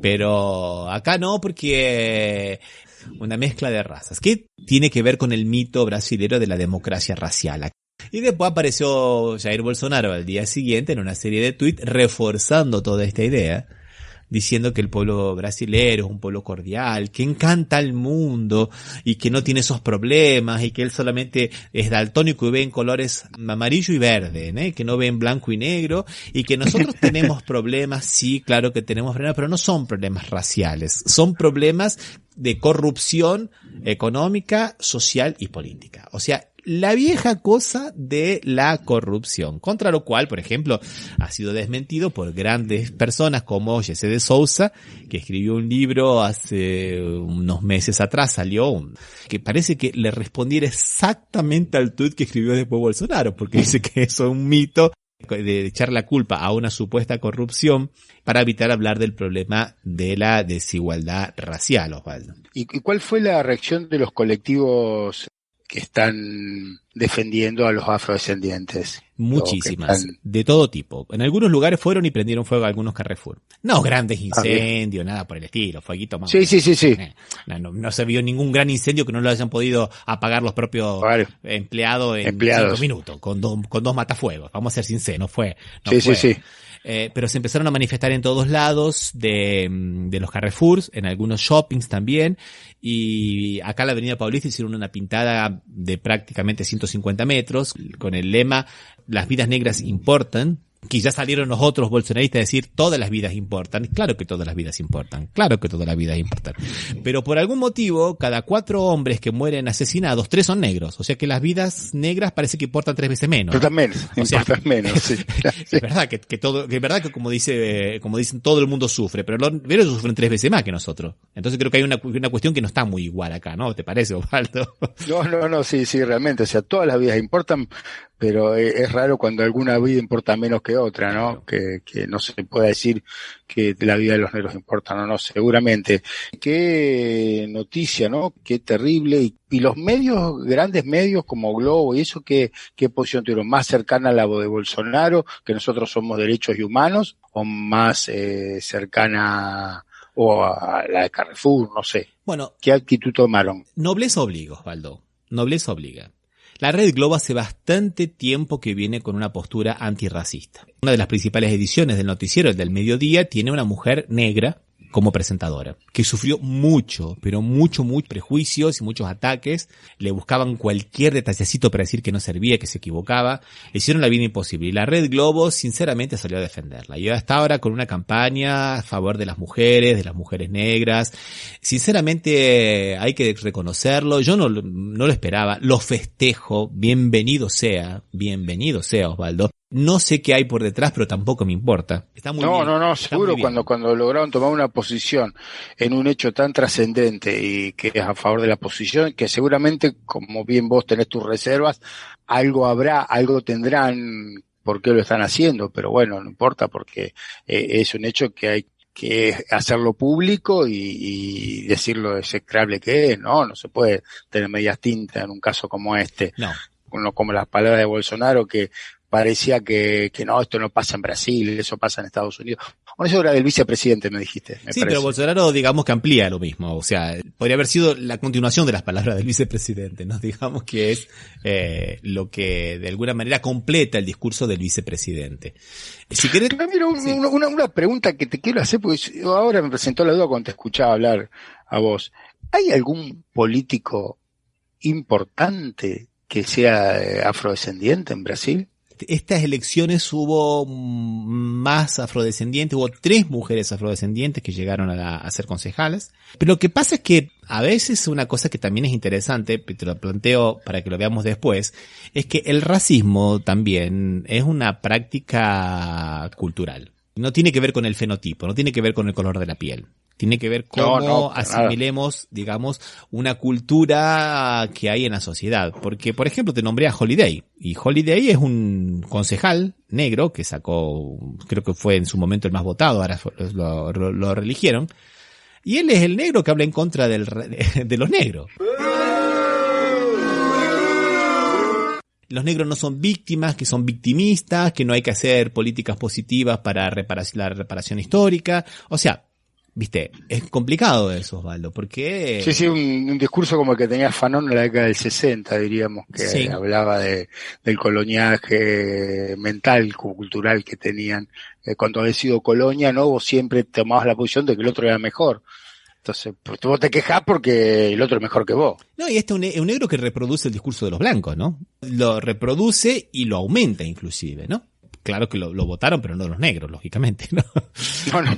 pero acá no, porque una mezcla de razas, que tiene que ver con el mito brasilero de la democracia racial. Y después apareció Jair Bolsonaro al día siguiente en una serie de tweets reforzando toda esta idea, diciendo que el pueblo brasilero es un pueblo cordial, que encanta al mundo y que no tiene esos problemas y que él solamente es daltónico y ve en colores amarillo y verde, ¿no? Que no ve en blanco y negro y que nosotros tenemos problemas, sí, claro que tenemos problemas, pero no son problemas raciales, son problemas de corrupción económica, social y política. O sea, la vieja cosa de la corrupción, contra lo cual, por ejemplo, ha sido desmentido por grandes personas como Jesse de Souza, que escribió un libro hace unos meses atrás, que parece que le respondiera exactamente al tuit que escribió después Bolsonaro, porque dice que eso es un mito de echar la culpa a una supuesta corrupción para evitar hablar del problema de la desigualdad racial, Osvaldo. ¿Y cuál fue la reacción de los colectivos que están defendiendo a los afrodescendientes? Muchísimas, de todo tipo. En algunos lugares fueron y prendieron fuego a algunos Carrefour. No grandes incendios, nada por el estilo, fueguito más. Sí. No se vio ningún gran incendio que no lo hayan podido apagar los propios empleados en 5 minutos, con dos matafuegos. Vamos a ser sinceros, no fue. Sí. Pero se empezaron a manifestar en todos lados de los Carrefours, en algunos shoppings también, y acá en la Avenida Paulista hicieron una pintada de prácticamente 150 metros, con el lema "Las vidas negras importan", Que ya salieron los otros bolsonaristas a decir todas las vidas importan. Claro que todas las vidas importan. Claro que todas las vidas importan. Pero por algún motivo, cada 4 hombres que mueren asesinados, 3 son negros. O sea que las vidas negras parece que importan 3 veces menos. Importan menos, sí. Es verdad es verdad que como dicen, todo el mundo sufre, pero los negros sufren 3 veces más que nosotros. Entonces creo que hay una cuestión que no está muy igual acá, ¿no? ¿Te parece, Osvaldo? No, sí, realmente. O sea, todas las vidas importan, pero es raro cuando alguna vida importa menos que otra, ¿no? Que no se pueda decir que la vida de los negros importa, no, seguramente. Qué noticia, ¿no? Qué terrible. Y los medios, grandes medios como Globo y eso, ¿qué posición tuvieron? ¿Más cercana a la de Bolsonaro, que nosotros somos derechos y humanos? ¿O más cercana o a la de Carrefour? No sé. Bueno. ¿Qué actitud tomaron? Nobleza obliga, Osvaldo. Nobleza obliga. La Red Globo hace bastante tiempo que viene con una postura antirracista. Una de las principales ediciones del noticiero, el del mediodía, tiene una mujer negra como presentadora, que sufrió mucho, pero mucho prejuicios y muchos ataques. Le buscaban cualquier detallecito para decir que no servía, que se equivocaba. Le hicieron la vida imposible. Y la Red Globo, sinceramente, salió a defenderla. Y hasta ahora con una campaña a favor de las mujeres negras. Sinceramente, hay que reconocerlo. Yo no lo esperaba. Lo festejo. Bienvenido sea, Osvaldo. No sé qué hay por detrás, pero tampoco me importa. Está muy bien. No, seguro cuando lograron tomar una posición en un hecho tan trascendente y que es a favor de la posición, que seguramente, como bien vos tenés tus reservas, algo tendrán por qué lo están haciendo, pero bueno, no importa porque es un hecho que hay que hacerlo público y decir lo execrable que es, no se puede tener medias tintas en un caso como este. No. Como las palabras de Bolsonaro que parecía que no, esto no pasa en Brasil, eso pasa en Estados Unidos. Bueno, eso era del vicepresidente, me dijiste. Me sí, parece. Pero Bolsonaro, digamos que amplía lo mismo. O sea, podría haber sido la continuación de las palabras del vicepresidente, ¿no? Digamos que es lo que de alguna manera completa el discurso del vicepresidente. Si querés... Mira, una pregunta que te quiero hacer, porque ahora me presentó la duda cuando te escuchaba hablar a vos. ¿Hay algún político importante que sea afrodescendiente en Brasil? Estas elecciones hubo más afrodescendientes, hubo 3 mujeres afrodescendientes que llegaron a ser concejales. Pero lo que pasa es que a veces una cosa que también es interesante, te lo planteo para que lo veamos después, es que el racismo también es una práctica cultural. No tiene que ver con el fenotipo, no tiene que ver con el color de la piel. Tiene que ver cómo asimilemos, digamos, una cultura que hay en la sociedad. Porque, por ejemplo, te nombré a Holiday. Y Holiday es un concejal negro que sacó, creo que fue en su momento el más votado, ahora lo reeligieron. Y él es el negro que habla en contra de los negros. Los negros no son víctimas, que son victimistas, que no hay que hacer políticas positivas para la reparación histórica. O sea, viste, es complicado eso, Osvaldo, porque... Sí, un discurso como el que tenía Fanon en la década del 60, diríamos, que sí. Hablaba del coloniaje mental, cultural que tenían. Cuando había sido colonia, ¿no? Vos siempre tomabas la posición de que el otro era mejor. Entonces, pues, vos te quejás porque el otro es mejor que vos. No, y este es un negro que reproduce el discurso de los blancos, ¿no? Lo reproduce y lo aumenta inclusive, ¿no? Claro que lo votaron, pero no los negros, lógicamente, ¿no?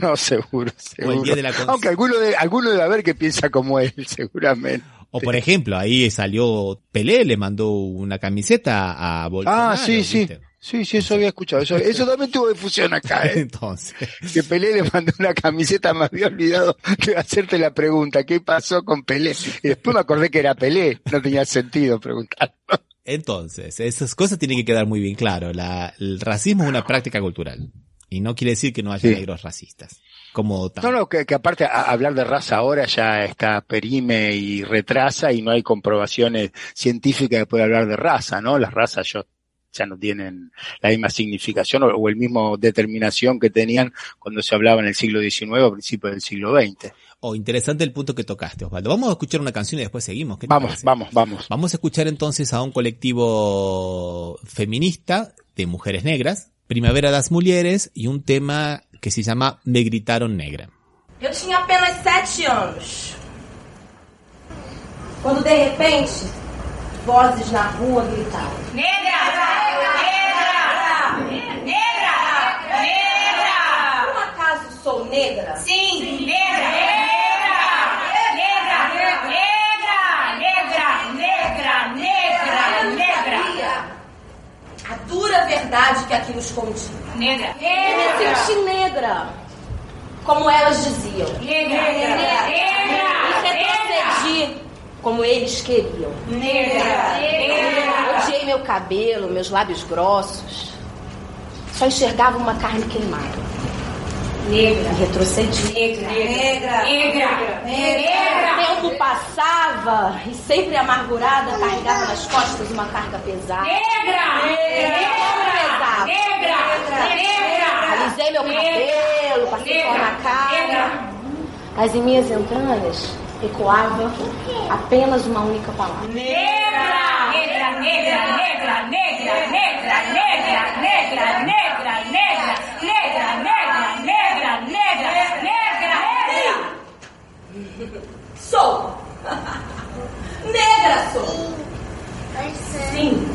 No, seguro. O el día de la Aunque alguno debe haber que piensa como él, seguramente. O por ejemplo, ahí salió Pelé, le mandó una camiseta a Bolsonaro. Sí, ¿viste? Sí, eso había escuchado. Eso también tuvo difusión acá, ¿eh? Entonces. Que Pelé le mandó una camiseta, me había olvidado de hacerte la pregunta, ¿qué pasó con Pelé? Y después me acordé que era Pelé, no tenía sentido preguntarlo. Entonces, esas cosas tienen que quedar muy bien claro. El racismo es una práctica cultural. Y no quiere decir que no haya negros racistas. Como tal. No, que aparte hablar de raza ahora ya está perime y retrasa y no hay comprobaciones científicas de poder hablar de raza, ¿no? Las razas ya no tienen la misma significación o el mismo determinación que tenían cuando se hablaba en el siglo XIX o principios del siglo XX. Interesante el punto que tocaste, Osvaldo. Vamos a escuchar una canción y después seguimos. Vamos. Vamos a escuchar entonces a un colectivo feminista de mujeres negras, Primavera das Mulheres, y un tema que se llama Me Gritaron Negra. Eu tinha apenas 7 anos. Quando de repente, vozes na rua gritavam: Negra! Negra! Negra! negra? Sim, negra. A dura verdade que aqui nos continha. Negra. Eu me senti negra, como elas diziam. Negra. E retrocedi, como eles queriam. Negra. Odiei meu cabelo, meus lábios grossos. Só enxergava uma carne queimada. Negra. E retrocedi. Negra. O tempo passava e sempre amargurada carregava nas costas uma carga pesada. Alisei meu cabelo, passei pó na cara. Mas em minhas entranhas ecoava apenas uma única palavra. Negra. Sou! Negra sou! Sim!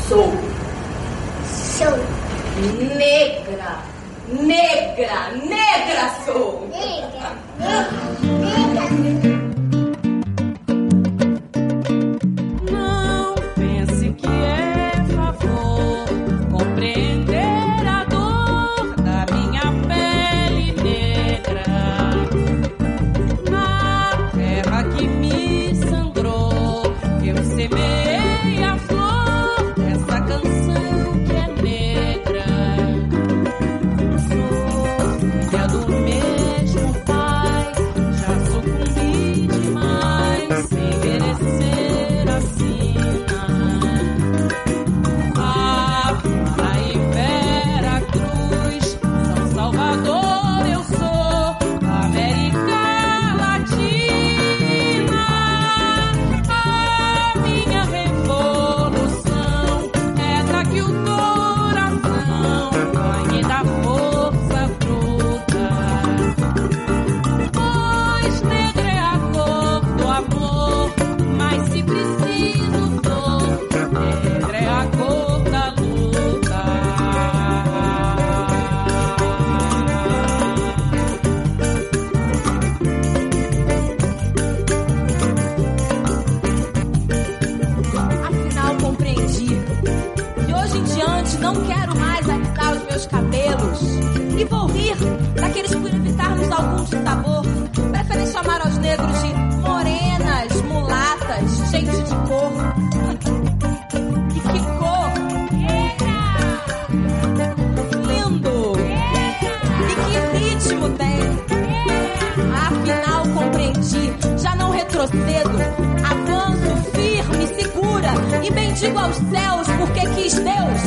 Sou! Negra! Sou! Não pense que é favor compreender a dor da minha pele negra. Na terra que me sangrou, eu semeei a flor dessa canção que é negra. Sou filha do mesmo pai, já sucumbi demais sem merecer a sina. Para e Vera Cruz, São Salvador eu sou, América Latina. A minha revolução é pra que o coração ganhe da força bruta. Pois negra é a cor do amor, mas se preciso for, negra é a cor da luta. Afinal compreendi que hoje em diante não quero mais alisar os meus cabelos e vou rir daqueles por evitarmos algum sabor. Preferem chamar aos negros de morenas, mulatas, gente de cor. E que cor! Lindo! E que ritmo tem! Afinal compreendi, já não retrocedo, avanço firme, segura e bendigo aos céus porque quis Deus.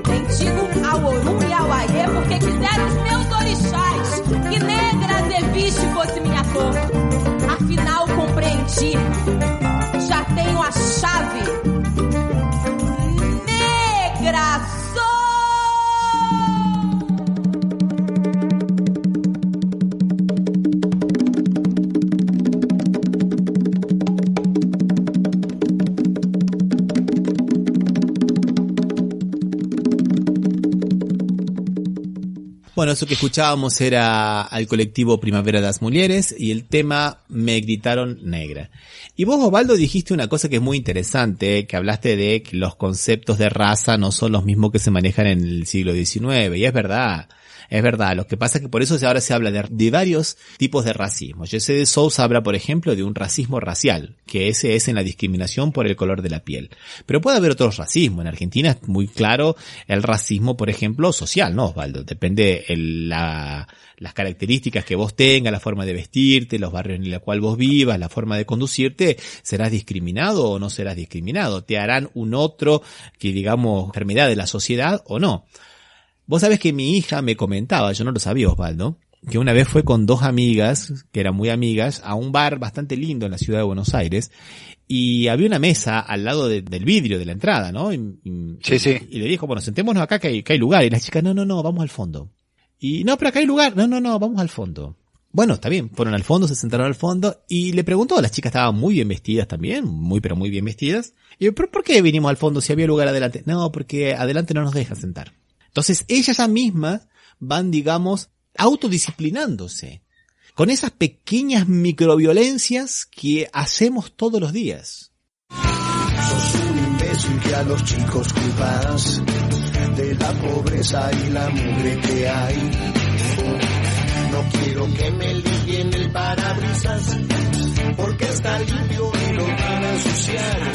Bendigo ao Orum e ao Aie porque quiseram os meus orixás que negra Zeviste fosse minha cor. Afinal compreendi, já tenho a chave. Negra sou! Bueno, eso que escuchábamos era al colectivo Primavera das Mulheres y el tema Me Gritaron Negra. Y vos, Osvaldo, dijiste una cosa que es muy interesante, que hablaste de que los conceptos de raza no son los mismos que se manejan en el siglo XIX, y es verdad. Es verdad, lo que pasa es que por eso ahora se habla de varios tipos de racismo. Jesse de Souza habla, por ejemplo, de un racismo racial, que ese es en la discriminación por el color de la piel. Pero puede haber otros racismos. En Argentina es muy claro el racismo, por ejemplo, social, ¿no, Osvaldo? Depende las características que vos tengas, la forma de vestirte, los barrios en los cuales vos vivas, la forma de conducirte, serás discriminado o no serás discriminado. Te harán un otro, que digamos, enfermedad de la sociedad o no. Vos sabés que mi hija me comentaba, yo no lo sabía, Osvaldo, que una vez fue con dos amigas, que eran muy amigas, a un bar bastante lindo en la ciudad de Buenos Aires, y había una mesa al lado del vidrio de la entrada, ¿no? Sí. Y le dijo, bueno, sentémonos acá que hay lugar. Y la chica, no, vamos al fondo. Y no, pero acá hay lugar. No, vamos al fondo. Bueno, está bien, fueron al fondo, se sentaron al fondo, y le preguntó, las chicas estaban muy bien vestidas también, pero muy bien vestidas. Y yo, ¿pero por qué vinimos al fondo si había lugar adelante? No, porque adelante no nos dejan sentar. Entonces ella ya misma van, digamos, autodisciplinándose con esas pequeñas microviolencias que hacemos todos los días. Sos un imbécil que a los chicos culpas de la pobreza y la mugre que hay. No quiero que me limpien el parabrisas porque está limpio y lo van a ensuciar.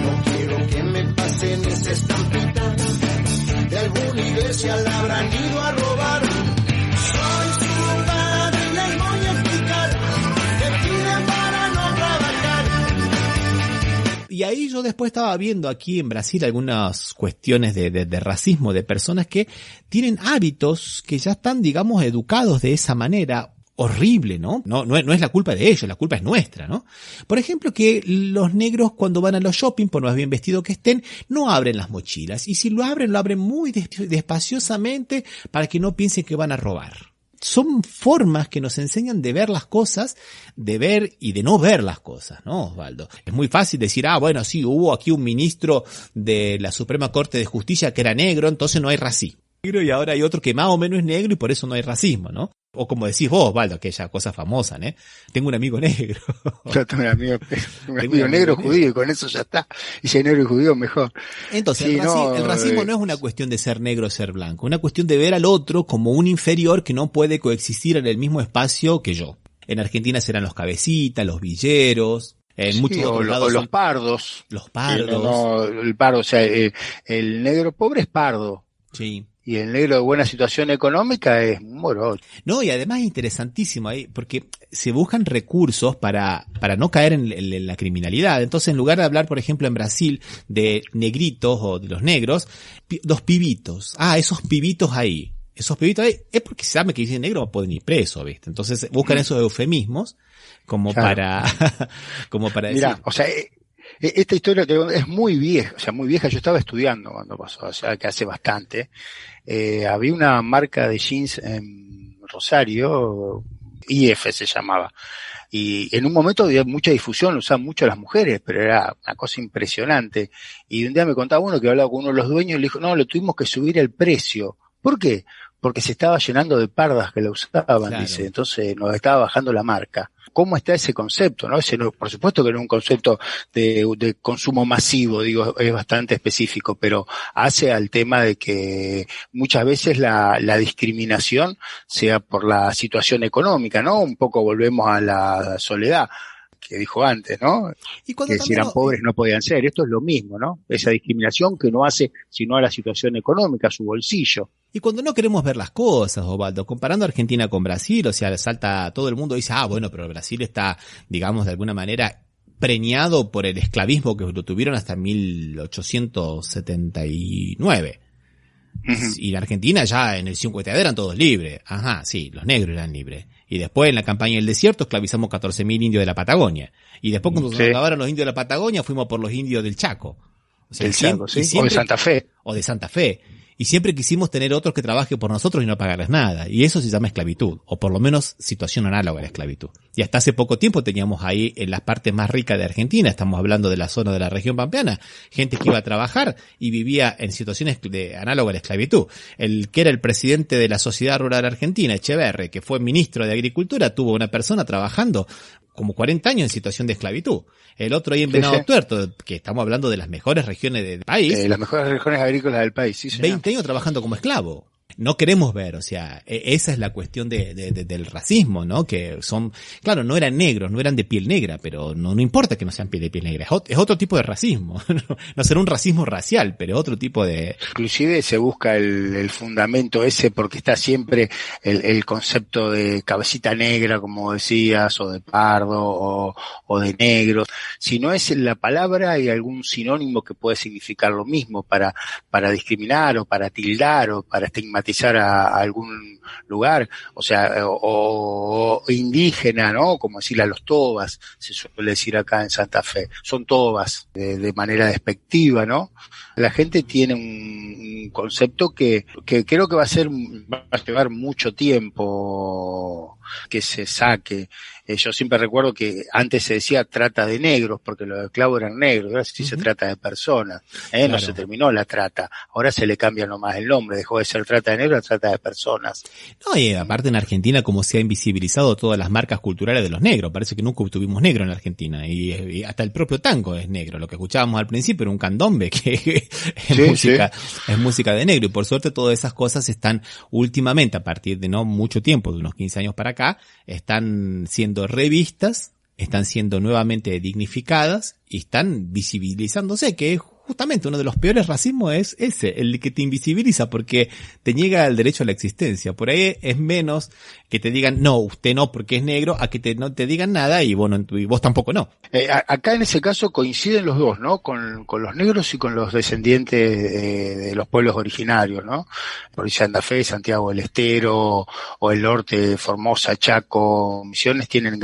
No quiero que me pasen esa estampita de alguna iglesia la habrán ido a robar. Soy su padre y les voy a explicar que piden para no trabajar. Y ahí yo después estaba viendo aquí en Brasil algunas cuestiones de racismo, de personas que tienen hábitos que ya están, digamos, educados de esa manera. Horrible, ¿no? No es la culpa de ellos, la culpa es nuestra, ¿no? Por ejemplo, que los negros cuando van a los shopping, por más bien vestidos que estén, no abren las mochilas. Y si lo abren muy despaciosamente para que no piensen que van a robar. Son formas que nos enseñan de ver las cosas, de ver y de no ver las cosas, ¿no, Osvaldo? Es muy fácil decir, bueno, sí, hubo aquí un ministro de la Suprema Corte de Justicia que era negro, entonces no hay racismo. Y ahora hay otro que más o menos es negro y por eso no hay racismo, ¿no? O como decís vos, Osvaldo, aquella cosa famosa, ¿eh? Tengo un amigo negro. Yo tengo un amigo negro judío y con eso ya está. Y si hay negro y judío, mejor. Entonces, sí, el racismo no es una cuestión de ser negro o ser blanco, es una cuestión de ver al otro como un inferior que no puede coexistir en el mismo espacio que yo. En Argentina serán los cabecitas, los villeros. En muchos otros lados los pardos. Los pardos. El pardo, o sea, el negro pobre es pardo. Sí. Y el negro de buena situación económica es morocho. No, y además es interesantísimo ahí, porque se buscan recursos para no caer en la criminalidad. Entonces, en lugar de hablar, por ejemplo, en Brasil de negritos o de los negros, los pibitos. Esos pibitos ahí. Esos pibitos ahí, es porque se sabe que dicen negro no pueden ir preso, ¿viste? Entonces, buscan esos eufemismos como para decir. Mirá, o sea, esta historia es muy vieja, yo estaba estudiando cuando pasó, o sea, que hace bastante. Había una marca de jeans en Rosario, IF se llamaba, y en un momento había mucha difusión, lo usaban mucho las mujeres, pero era una cosa impresionante. Y un día me contaba uno que hablaba con uno de los dueños y le dijo, no, le tuvimos que subir el precio. ¿Por qué? Porque se estaba llenando de pardas que la usaban, claro. Dice, entonces nos estaba bajando la marca. ¿Cómo está ese concepto, no? Ese no, por supuesto que no es un concepto de consumo masivo, digo, es bastante específico, pero hace al tema de que muchas veces la discriminación sea por la situación económica, ¿no? Un poco volvemos a la soledad que dijo antes, ¿no? Y que si eran pobres no podían ser. Esto es lo mismo, ¿no? Esa discriminación que no hace sino a la situación económica, a su bolsillo. Y cuando no queremos ver las cosas, Osvaldo, comparando Argentina con Brasil, o sea, salta todo el mundo y dice, bueno, pero Brasil está, digamos, de alguna manera preñado por el esclavismo que lo tuvieron hasta 1879. Uh-huh. Y en Argentina ya en el 50 eran todos libres. Ajá, sí, los negros eran libres. Y después en la campaña del desierto esclavizamos 14.000 indios de la Patagonia. Y después cuando se acabaron los indios de la Patagonia fuimos por los indios del Chaco. O sea, del Chaco, sí. O de Santa Fe. O de Santa Fe. Y siempre quisimos tener otros que trabajen por nosotros y no pagarles nada. Y eso se llama esclavitud, o por lo menos situación análoga a la esclavitud. Y hasta hace poco tiempo teníamos ahí en las partes más ricas de Argentina, estamos hablando de la zona de la región pampeana, gente que iba a trabajar y vivía en situaciones análogas a la esclavitud. El que era el presidente de la Sociedad Rural Argentina, Echeverre, que fue ministro de Agricultura, tuvo una persona trabajando como 40 años en situación de esclavitud. El otro ahí en Venado Tuerto, que estamos hablando de las mejores regiones del país. Las mejores regiones agrícolas del país, sí, señor. 20 años trabajando como esclavo. No queremos ver, o sea, esa es la cuestión del racismo, ¿no? Que son, claro, no eran negros, no eran de piel negra, pero no importa que no sean de piel negra, es otro tipo de racismo. No será un racismo racial, pero otro tipo de... Inclusive se busca el fundamento ese porque está siempre el concepto de cabecita negra, como decías, o de pardo, o de negro. Si no es la palabra, hay algún sinónimo que puede significar lo mismo para discriminar, o para tildar, o para estigmatizar a algún lugar, o sea, o indígena, ¿no? Como decirle a los tobas, se suele decir acá en Santa Fe, son tobas, de manera despectiva, ¿no? La gente tiene un concepto que creo que va a llevar mucho tiempo que se saque. Yo siempre recuerdo que antes se decía trata de negros, porque los esclavos eran negros, ahora sí se trata de personas, claro. No se terminó la trata, ahora se le cambia nomás el nombre, dejó de ser trata de negros a trata de personas. No, y aparte en Argentina como se ha invisibilizado todas las marcas culturales de los negros, parece que nunca tuvimos negro en Argentina, y hasta el propio tango es negro, lo que escuchábamos al principio era un candombe, que es música de negro, y por suerte todas esas cosas están últimamente, a partir de no mucho tiempo, de unos 15 años para acá, están siendo revistas, están siendo nuevamente dignificadas y están visibilizándose, que es justamente uno de los peores racismos es ese, el que te invisibiliza porque te niega el derecho a la existencia. Por ahí es menos que te digan, no, usted no porque es negro, a que no te digan nada y vos tampoco no. Acá en ese caso coinciden los dos, ¿no? Con los negros y con los descendientes de los pueblos originarios, ¿no? Provincia de Santa Fe, Santiago del Estero, o el norte, Formosa, Chaco, Misiones, tienen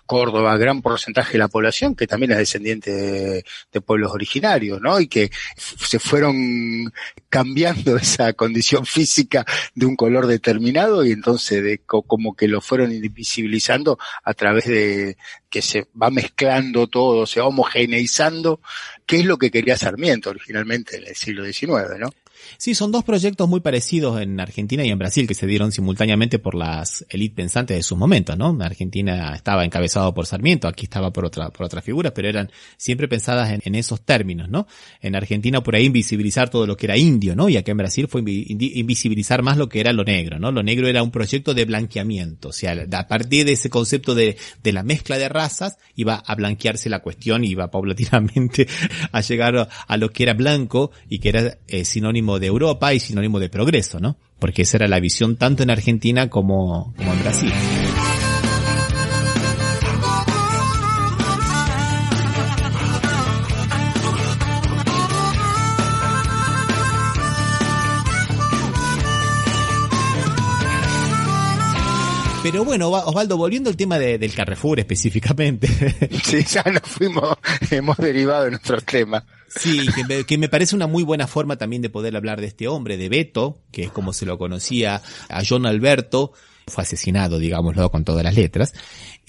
Córdoba, gran porcentaje de la población que también es descendiente de pueblos originarios, ¿no? Y que se fueron cambiando esa condición física de un color determinado y entonces como que lo fueron invisibilizando a través de que se va mezclando todo, se va homogeneizando, que es lo que quería Sarmiento originalmente en el siglo XIX, ¿no? Sí, son dos proyectos muy parecidos en Argentina y en Brasil que se dieron simultáneamente por las élites pensantes de sus momentos, ¿no? Argentina estaba encabezado por Sarmiento, aquí estaba por otra figura, pero eran siempre pensadas en esos términos, ¿no? En Argentina por ahí invisibilizar todo lo que era indio, ¿no? Y acá en Brasil fue invisibilizar más lo que era lo negro, ¿no? Lo negro era un proyecto de blanqueamiento, o sea, a partir de ese concepto de la mezcla de razas iba a blanquearse la cuestión, iba paulatinamente a llegar a lo que era blanco y que era sinónimo de Europa y sinónimo de progreso, ¿no? Porque esa era la visión tanto en Argentina como en Brasil. Pero bueno, Osvaldo, volviendo al tema del Carrefour específicamente. Sí, ya hemos derivado de nuestro tema. Sí, que me parece una muy buena forma también de poder hablar de este hombre, de Beto, que es como se lo conocía a John Alberto, fue asesinado, digámoslo, con todas las letras.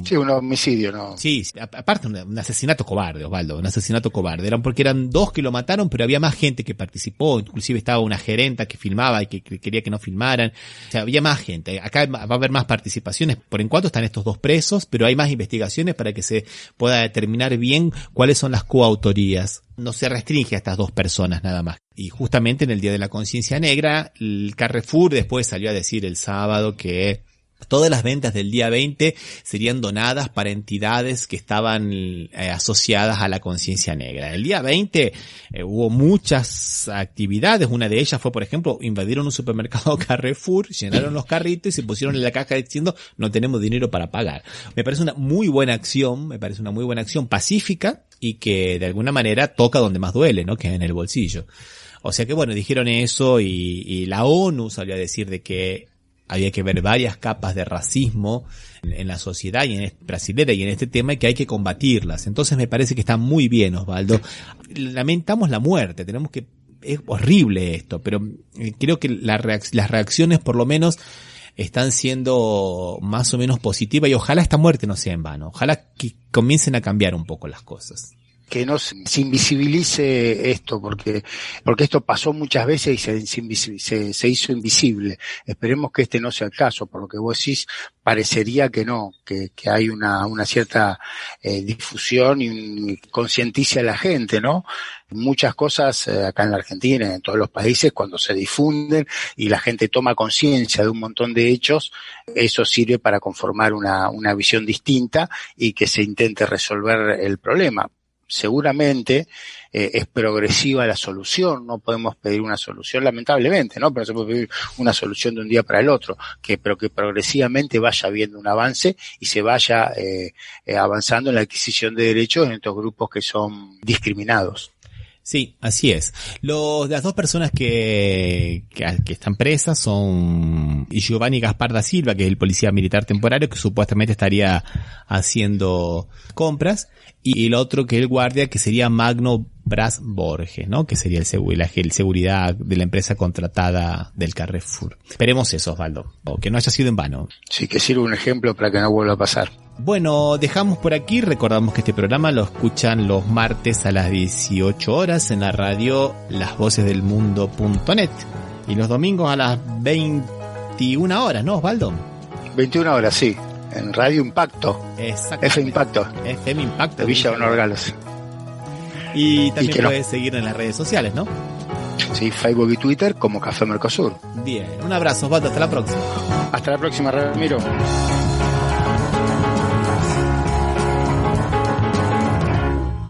Sí, un homicidio, ¿no? Sí, aparte un asesinato cobarde, Osvaldo, un asesinato cobarde. Eran dos que lo mataron, pero había más gente que participó, inclusive estaba una gerenta que filmaba y que quería que no filmaran. O sea, había más gente. Acá va a haber más participaciones, por en cuanto están estos dos presos, pero hay más investigaciones para que se pueda determinar bien cuáles son las coautorías. No se restringe a estas dos personas nada más. Y justamente en el Día de la Conciencia Negra, el Carrefour después salió a decir el sábado que todas las ventas del día 20 serían donadas para entidades que estaban asociadas a la conciencia negra. El día 20 hubo muchas actividades. Una de ellas fue, por ejemplo, invadieron un supermercado Carrefour, llenaron los carritos y se pusieron en la caja diciendo no tenemos dinero para pagar. Me parece una muy buena acción pacífica y que de alguna manera toca donde más duele, ¿no? Que es en el bolsillo. O sea que bueno, dijeron eso y la ONU salió a decir de que había que ver varias capas de racismo en la sociedad y en brasilera y en este tema y que hay que combatirlas. Entonces me parece que está muy bien, Osvaldo. Lamentamos la muerte, es horrible esto, pero creo que las reacciones por lo menos están siendo más o menos positivas y ojalá esta muerte no sea en vano. Ojalá que comiencen a cambiar un poco las cosas. Que no se invisibilice esto, porque esto pasó muchas veces y se hizo invisible. Esperemos que este no sea el caso, por lo que vos decís, parecería que no, que hay una cierta difusión y concienticia a la gente, ¿no? Muchas cosas acá en la Argentina y en todos los países, cuando se difunden y la gente toma conciencia de un montón de hechos, eso sirve para conformar una visión distinta y que se intente resolver el problema. Seguramente es progresiva la solución, no podemos pedir una solución, lamentablemente, ¿no? Pero se puede pedir una solución de un día para el otro, pero que progresivamente vaya habiendo un avance y se vaya avanzando en la adquisición de derechos en estos grupos que son discriminados. Sí, así es. Las dos personas que están presas son Giovanni Gaspar da Silva, que es el policía militar temporario, que supuestamente estaría haciendo compras, y el otro que es el guardia, que sería Magno Bras Borges, ¿no? Que sería el seguridad de la empresa contratada del Carrefour. Esperemos eso, Osvaldo, o que no haya sido en vano. Sí, que sirva un ejemplo para que no vuelva a pasar. Bueno, dejamos por aquí. Recordamos que este programa lo escuchan los martes a las 18 horas en la radio lasvocesdelmundo.net y los domingos a las 21 horas, ¿no, Osvaldo? 21 horas, sí. En Radio Impacto. Exacto. FM Impacto. FM Impacto. De Villa Honor Galos. Y también puedes seguir en las redes sociales, ¿no? Sí, Facebook y Twitter como Café Mercosur. Bien, un abrazo, Osvaldo, hasta la próxima. Hasta la próxima, Ramiro.